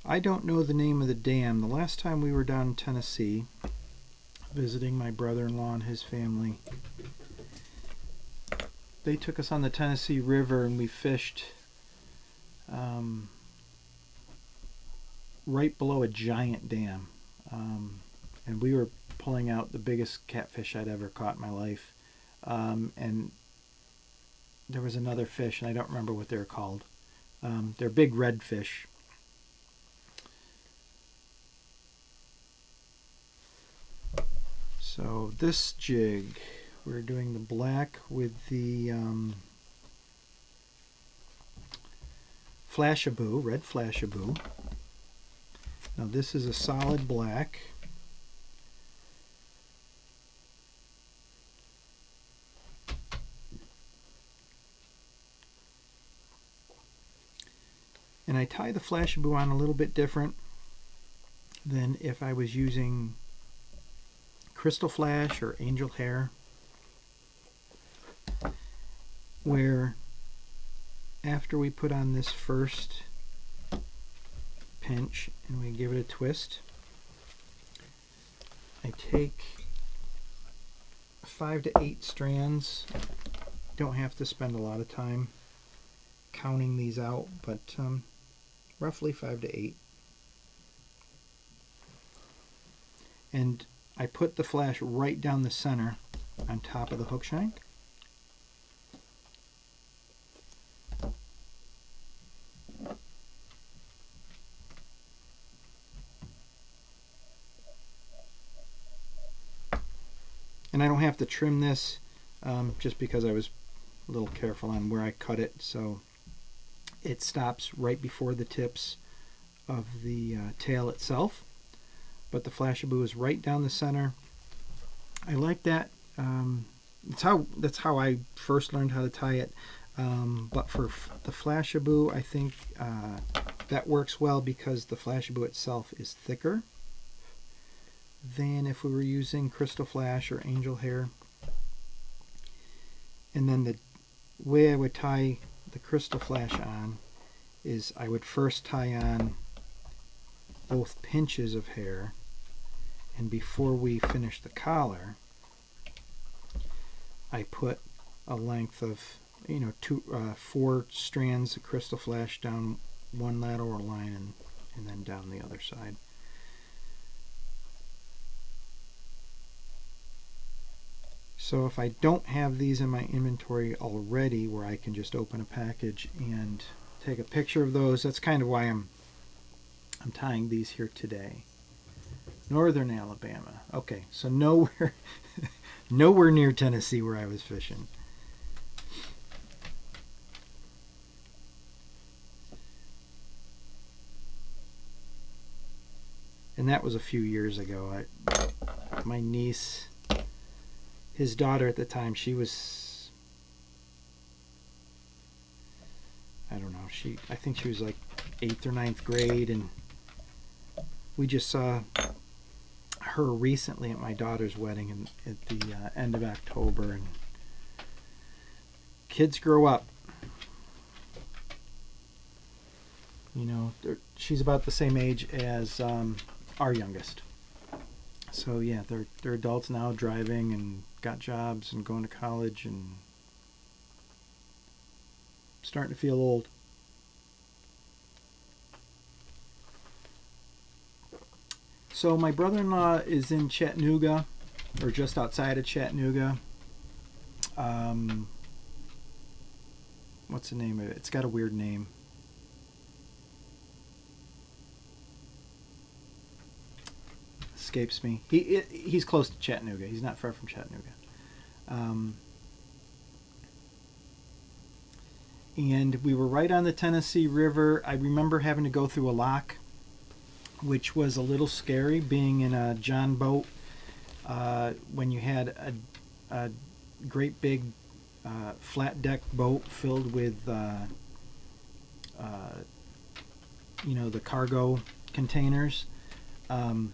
I don't know the name of the dam. The last time we were down in Tennessee visiting my brother-in-law and his family, they took us on the Tennessee River and we fished right below a giant dam, and we were pulling out the biggest catfish I'd ever caught in my life, and there was another fish, and I don't remember what they're called. They're big red fish. So this jig, we're doing the black with the Flashabou, red Flashabou. Now this is a solid black. And I tie the Flashabou on a little bit different than if I was using Crystal Flash or Angel Hair, where after we put on this first pinch and we give it a twist, I take 5 to 8 strands. Don't have to spend a lot of time counting these out, but roughly 5 to 8. And I put the flash right down the center on top of the hook shank. And I don't have to trim this just because I was a little careful on where I cut it, so it stops right before the tips of the tail itself. But the Flashabou is right down the center. I like that. That's how I first learned how to tie it. But for the Flashabou, I think that works well because the Flashabou itself is thicker than if we were using Crystal Flash or Angel Hair. And then the way I would tie the Crystal Flash on is I would first tie on both pinches of hair, and before we finish the collar, I put a length of 4 strands of Crystal Flash down one lateral line and then down the other side. So if I don't have these in my inventory already where I can just open a package and take a picture of those, that's kind of why I'm tying these here today. Northern Alabama. Okay, so nowhere near Tennessee where I was fishing. And that was a few years ago. My niece, his daughter at the time, she was, I don't know, I think she was like 8th or 9th grade, and we just saw her recently at my daughter's wedding at the end of October. And kids grow up. She's about the same age as our youngest. So yeah, they're adults now, driving and got jobs and going to college and starting to feel old. So my brother-in-law is in Chattanooga, or just outside of Chattanooga. What's the name of it? It's got a weird name. Escapes me. He's close to Chattanooga. He's not far from Chattanooga. And we were right on the Tennessee River. I remember having to go through a lock, which was a little scary, being in a John boat when you had a great big flat deck boat filled with the cargo containers, and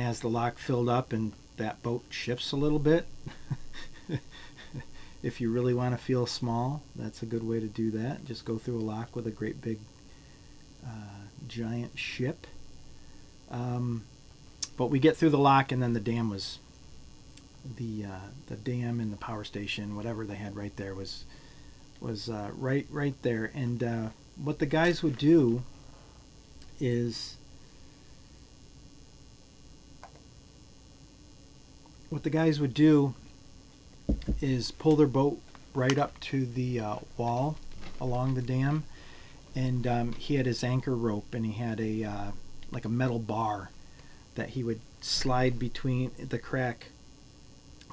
as the lock filled up and that boat shifts a little bit, if you really want to feel small, that's a good way to do that. Just go through a lock with a great big giant ship. But we get through the lock, and then the dam was the dam and the power station, whatever they had right there, was right there. And what the guys would do is what the guys would do is pull their boat right up to the wall along the dam, and he had his anchor rope, and he had a like a metal bar that he would slide between the crack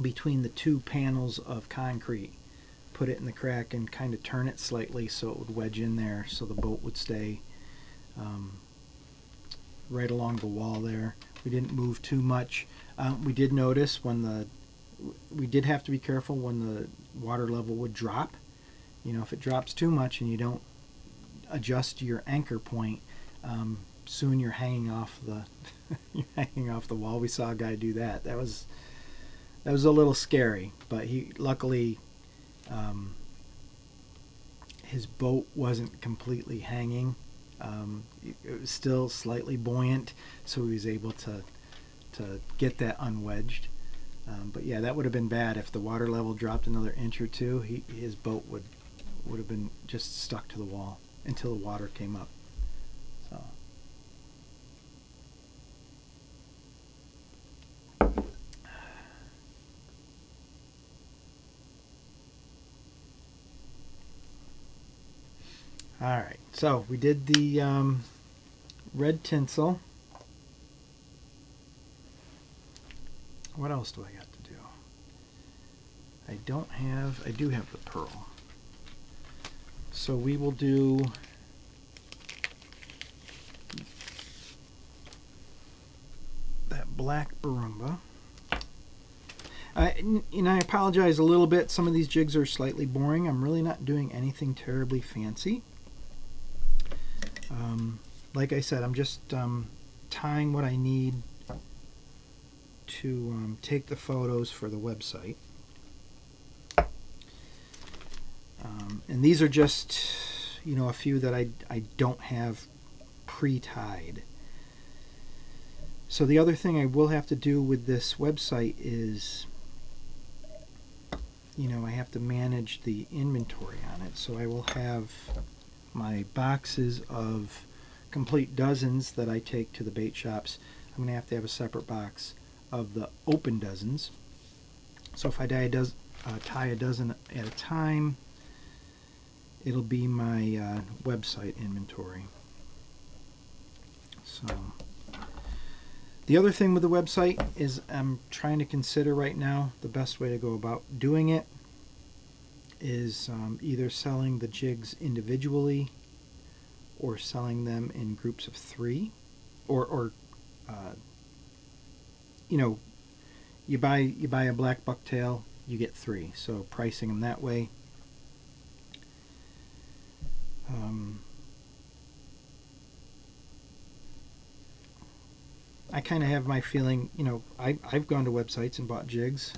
between the two panels of concrete, put it in the crack and kind of turn it slightly so it would wedge in there so the boat would stay right along the wall there. We didn't move too much. We did notice we did have to be careful when the water level would drop. You know, if it drops too much and you don't adjust your anchor point, soon you're hanging off the you're hanging off the wall. We saw a guy do that. That was a little scary, but he luckily his boat wasn't completely hanging. It was still slightly buoyant, so he was able to get that unwedged. But yeah, that would have been bad if the water level dropped another inch or two. His boat would have been just stuck to the wall until the water came up. So. All right, so we did the red tinsel. What else do I got to do? I do have the pearl. So we will do that black Barumba. I apologize a little bit. Some of these jigs are slightly boring. I'm really not doing anything terribly fancy. Like I said, I'm just tying what I need to take the photos for the website. And these are just, a few that I don't have pre-tied. So the other thing I will have to do with this website is, I have to manage the inventory on it. So I will have my boxes of complete dozens that I take to the bait shops. I'm going to have a separate box of the open dozens. So if I tie a dozen at a time, it'll be my website inventory. So the other thing with the website is I'm trying to consider right now the best way to go about doing it is either selling the jigs individually or selling them in groups of 3, or you buy a black bucktail, you get 3. So pricing them that way. I kind of have my feeling, I've gone to websites and bought jigs.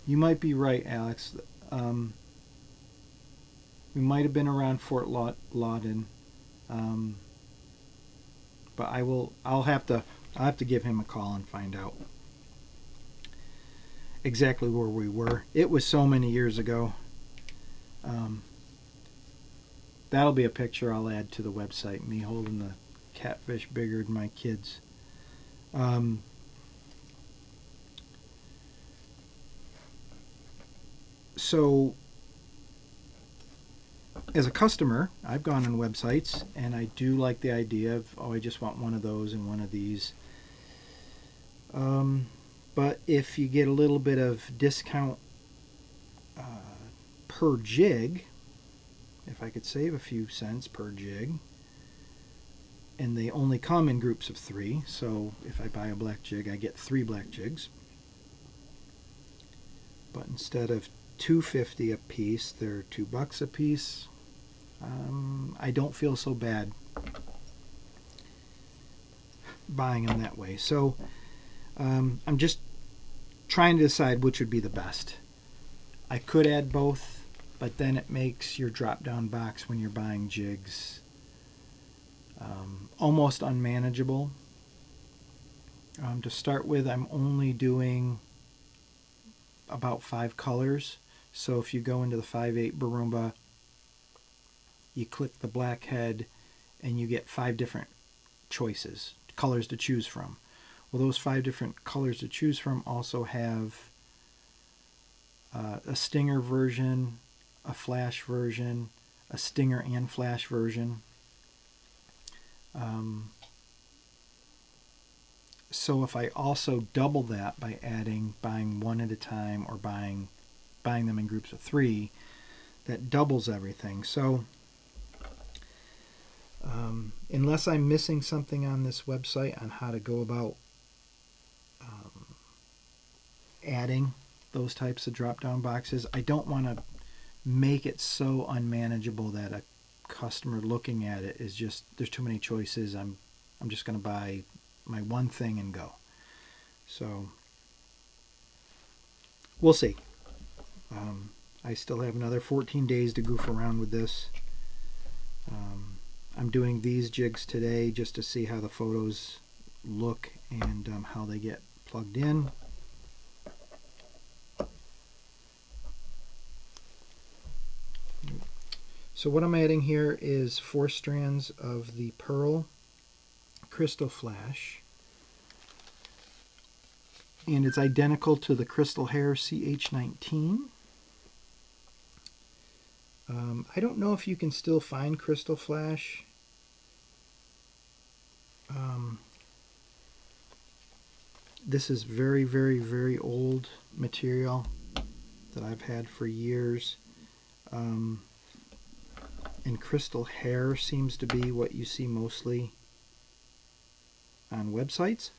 You might be right, Alex. We might have been around Fort Lauderdale, but I'll have to give him a call and find out exactly where we were. It was so many years ago. That'll be a picture I'll add to the website. Me holding the catfish bigger than my kids. So as a customer, I've gone on websites and I do like the idea of, I just want one of those and one of these. But if you get a little bit of discount per jig, if I could save a few cents per jig, and they only come in groups of 3, so if I buy a black jig, I get 3 black jigs. But instead of $2.50 a piece, they're $2 a piece. I don't feel so bad buying them that way. So I'm just trying to decide which would be the best. I could add both, but then it makes your drop-down box when you're buying jigs almost unmanageable. To start with, I'm only doing about 5 colors. So if you go into the 5/8 Barumba, you click the black head, and you get 5 different choices, colors to choose from. Well, those 5 different colors to choose from also have a stinger version, a flash version, a stinger and flash version. So if I also double that by buying one at a time, or buying them in groups of 3, that doubles everything. So unless I'm missing something on this website on how to go about adding those types of drop-down boxes, I don't want to make it so unmanageable that a customer looking at it is just, there's too many choices. I'm just going to buy my one thing and go. So we'll see. I still have another 14 days to goof around with this. I'm doing these jigs today just to see how the photos look and how they get plugged in. So what I'm adding here is 4 strands of the pearl crystal flash, and it's identical to the crystal hair CH19. I don't know if you can still find crystal flash. This is very, very, very old material that I've had for years. And crystal hair seems to be what you see mostly on websites,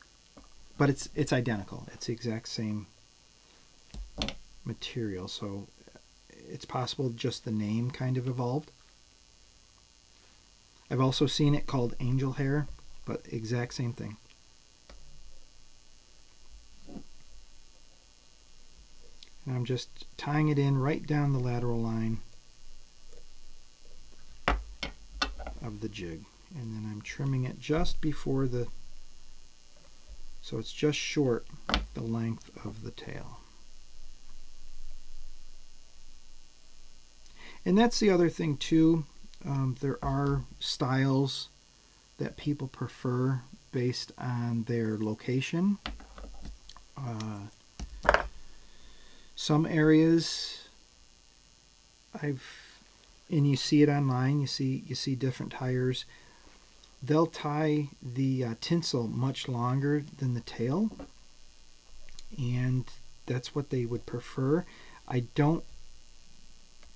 but it's identical. It's the exact same material, so it's possible just the name kind of evolved. I've also seen it called angel hair, but exact same thing. And I'm just tying it in right down the lateral line of the jig, and then I'm trimming it just before so it's just short the length of the tail. And that's the other thing too. There are styles that people prefer based on their location. Some areas and you see it online, you see different tires, they'll tie the tinsel much longer than the tail, and that's what they would prefer. I don't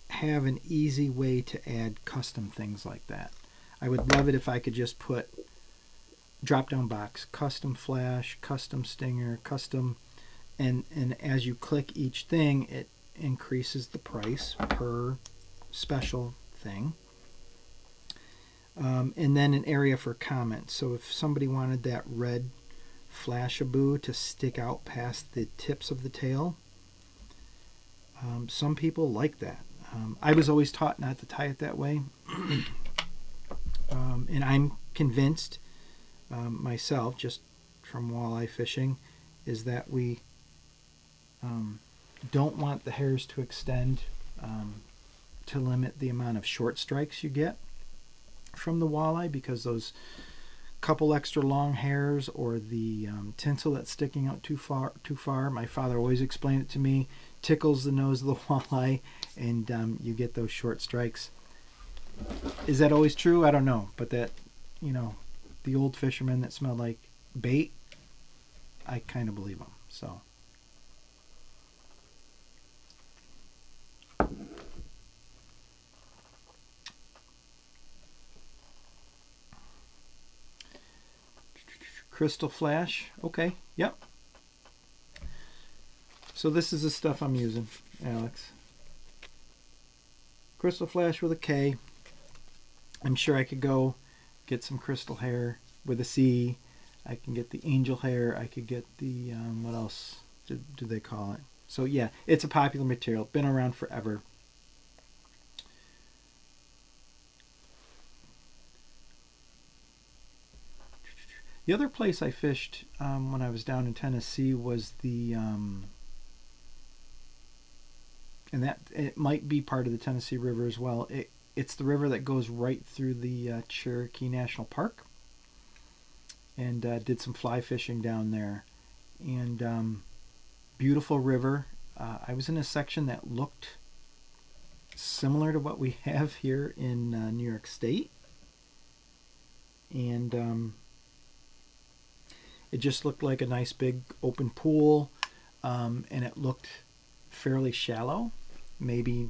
have an easy way to add custom things like that. I would love it if I could just put drop down box, custom flash, custom stinger, custom, and as you click each thing, it increases the price per special thing. And then an area for comments. So if somebody wanted that red flashaboo to stick out past the tips of the tail, some people like that. I was always taught not to tie it that way. And I'm convinced myself, just from walleye fishing, is that we don't want the hairs to extend to limit the amount of short strikes you get from the walleye, because those couple extra long hairs or the tinsel that's sticking out too far, my father always explained it to me, tickles the nose of the walleye, and you get those short strikes. Is that always true? I don't know, but that, the old fishermen that smelled like bait, I kind of believe them. So crystal flash, okay, yep. So this is the stuff I'm using, Alex. Crystal flash with a K. I'm sure I could go get some crystal hair with a C. I can get the angel hair. I could get the, what else do they call it? So yeah, it's a popular material. Been around forever. The other place I fished when I was down in Tennessee was the, and that it might be part of the Tennessee River as well. it's the river that goes right through the Cherokee National Park, and did some fly fishing down there. And beautiful river. I was in a section that looked similar to what we have here in New York State, and it just looked like a nice big open pool, and it looked fairly shallow, maybe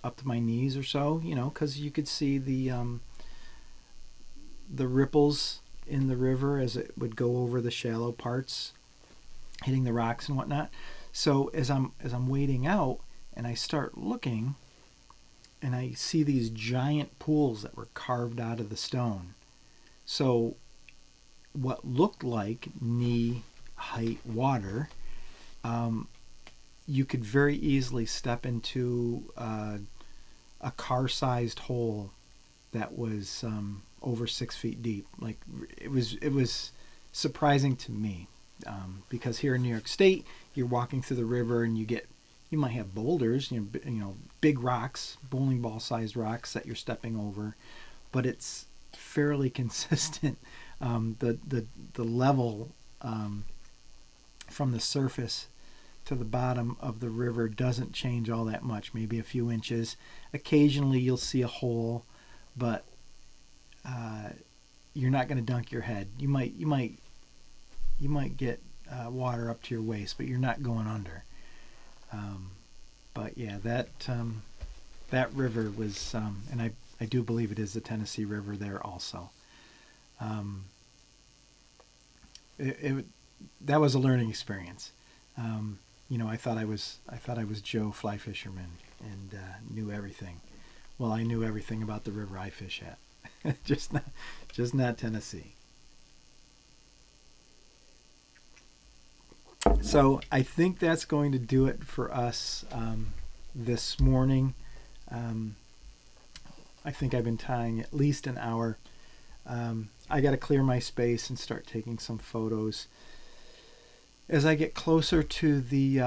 up to my knees or so, because you could see the ripples in the river as it would go over the shallow parts, hitting the rocks and whatnot. So as I'm wading out and I start looking, and I see these giant pools that were carved out of the stone. So what looked like knee height water, you could very easily step into a car-sized hole that was over 6 feet deep. Like it was surprising to me, because here in New York State, you're walking through the river and you might have boulders, big rocks, bowling ball sized rocks that you're stepping over, but it's fairly consistent. The level from the surface to the bottom of the river doesn't change all that much, maybe a few inches. Occasionally you'll see a hole, but you're not going to dunk your head. You might get water up to your waist, but you're not going under. But yeah, that river was, and I do believe it is the Tennessee River there also. That was a learning experience. I thought I was Joe Fly Fisherman and knew everything. Well, I knew everything about the river I fish at, just not Tennessee. So I think that's going to do it for us this morning. I think I've been tying at least an hour. I got to clear my space and start taking some photos. As I get closer to the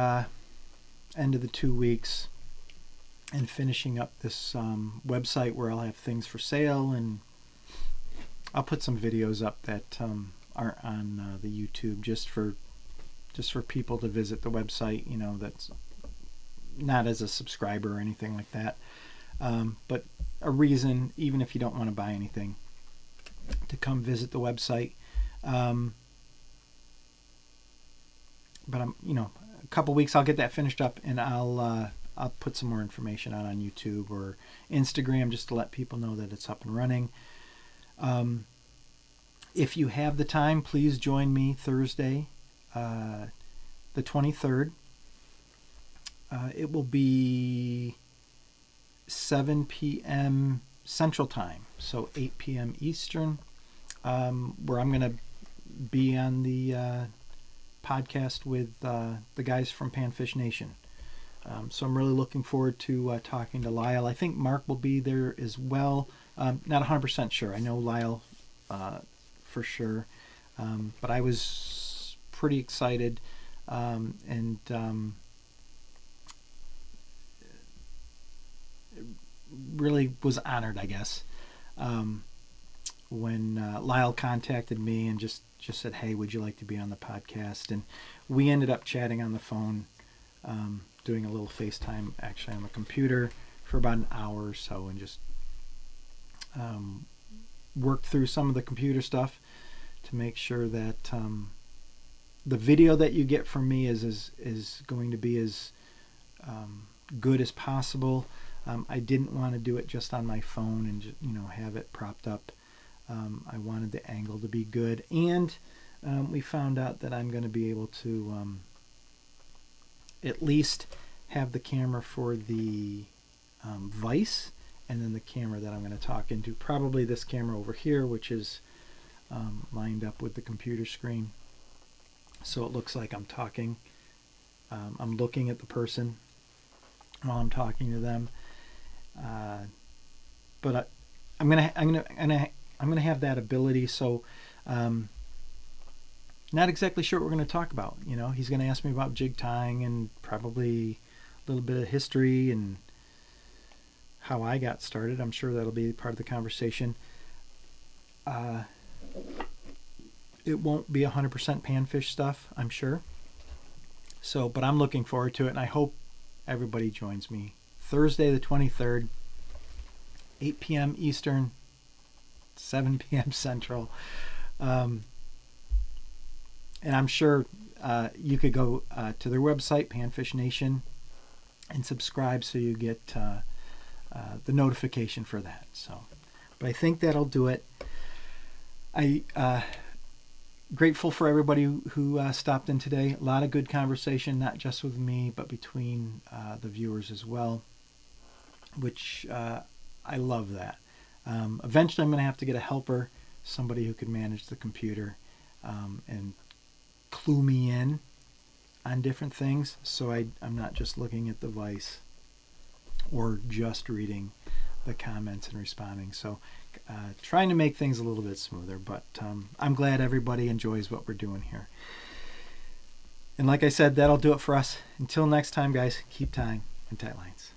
end of the 2 weeks and finishing up this website where I'll have things for sale, and I'll put some videos up that aren't on the YouTube just for people to visit the website, that's not as a subscriber or anything like that, but a reason, even if you don't want to buy anything, to come visit the website. But a couple weeks I'll get that finished up, and I'll put some more information out on YouTube or Instagram just to let people know that it's up and running. If you have the time, please join me Thursday, the 23rd. It will be 7 p.m. Central Time, so 8 p.m. Eastern, where I'm going to be on the podcast with the guys from Panfish Nation. So I'm really looking forward to talking to Lyle. I think Mark will be there as well. Not 100% sure. I know Lyle for sure, but I was pretty excited, and really was honored, I guess, when Lyle contacted me and just said, hey, would you like to be on the podcast? And we ended up chatting on the phone, doing a little FaceTime actually on the computer for about an hour or so, and just worked through some of the computer stuff to make sure that the video that you get from me is going to be as good as possible. I didn't want to do it just on my phone and just, have it propped up. I wanted the angle to be good, and we found out that I'm going to be able to at least have the camera for the Vice, and then the camera that I'm going to talk into, probably this camera over here, which is lined up with the computer screen, so it looks like I'm talking. I'm looking at the person while I'm talking to them. But I'm gonna have that ability. So, not exactly sure what we're gonna talk about. He's gonna ask me about jig tying and probably a little bit of history and how I got started. I'm sure that'll be part of the conversation. It won't be 100% panfish stuff, I'm sure. So, but I'm looking forward to it, and I hope everybody joins me. Thursday the 23rd, 8 p.m. Eastern, 7 p.m. Central. And I'm sure you could go to their website, Panfish Nation, and subscribe so you get the notification for that. So, but I think that'll do it. Grateful for everybody who stopped in today. A lot of good conversation, not just with me, but between the viewers as well, which I love that. Eventually I'm going to have to get a helper, somebody who could manage the computer and clue me in on different things, so I'm not just looking at the device or just reading the comments and responding. So trying to make things a little bit smoother, but I'm glad everybody enjoys what we're doing here. And like I said, that'll do it for us. Until next time, guys, keep tying and tight lines.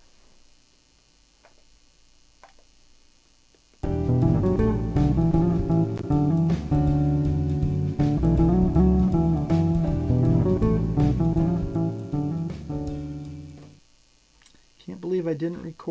Can't believe I didn't record.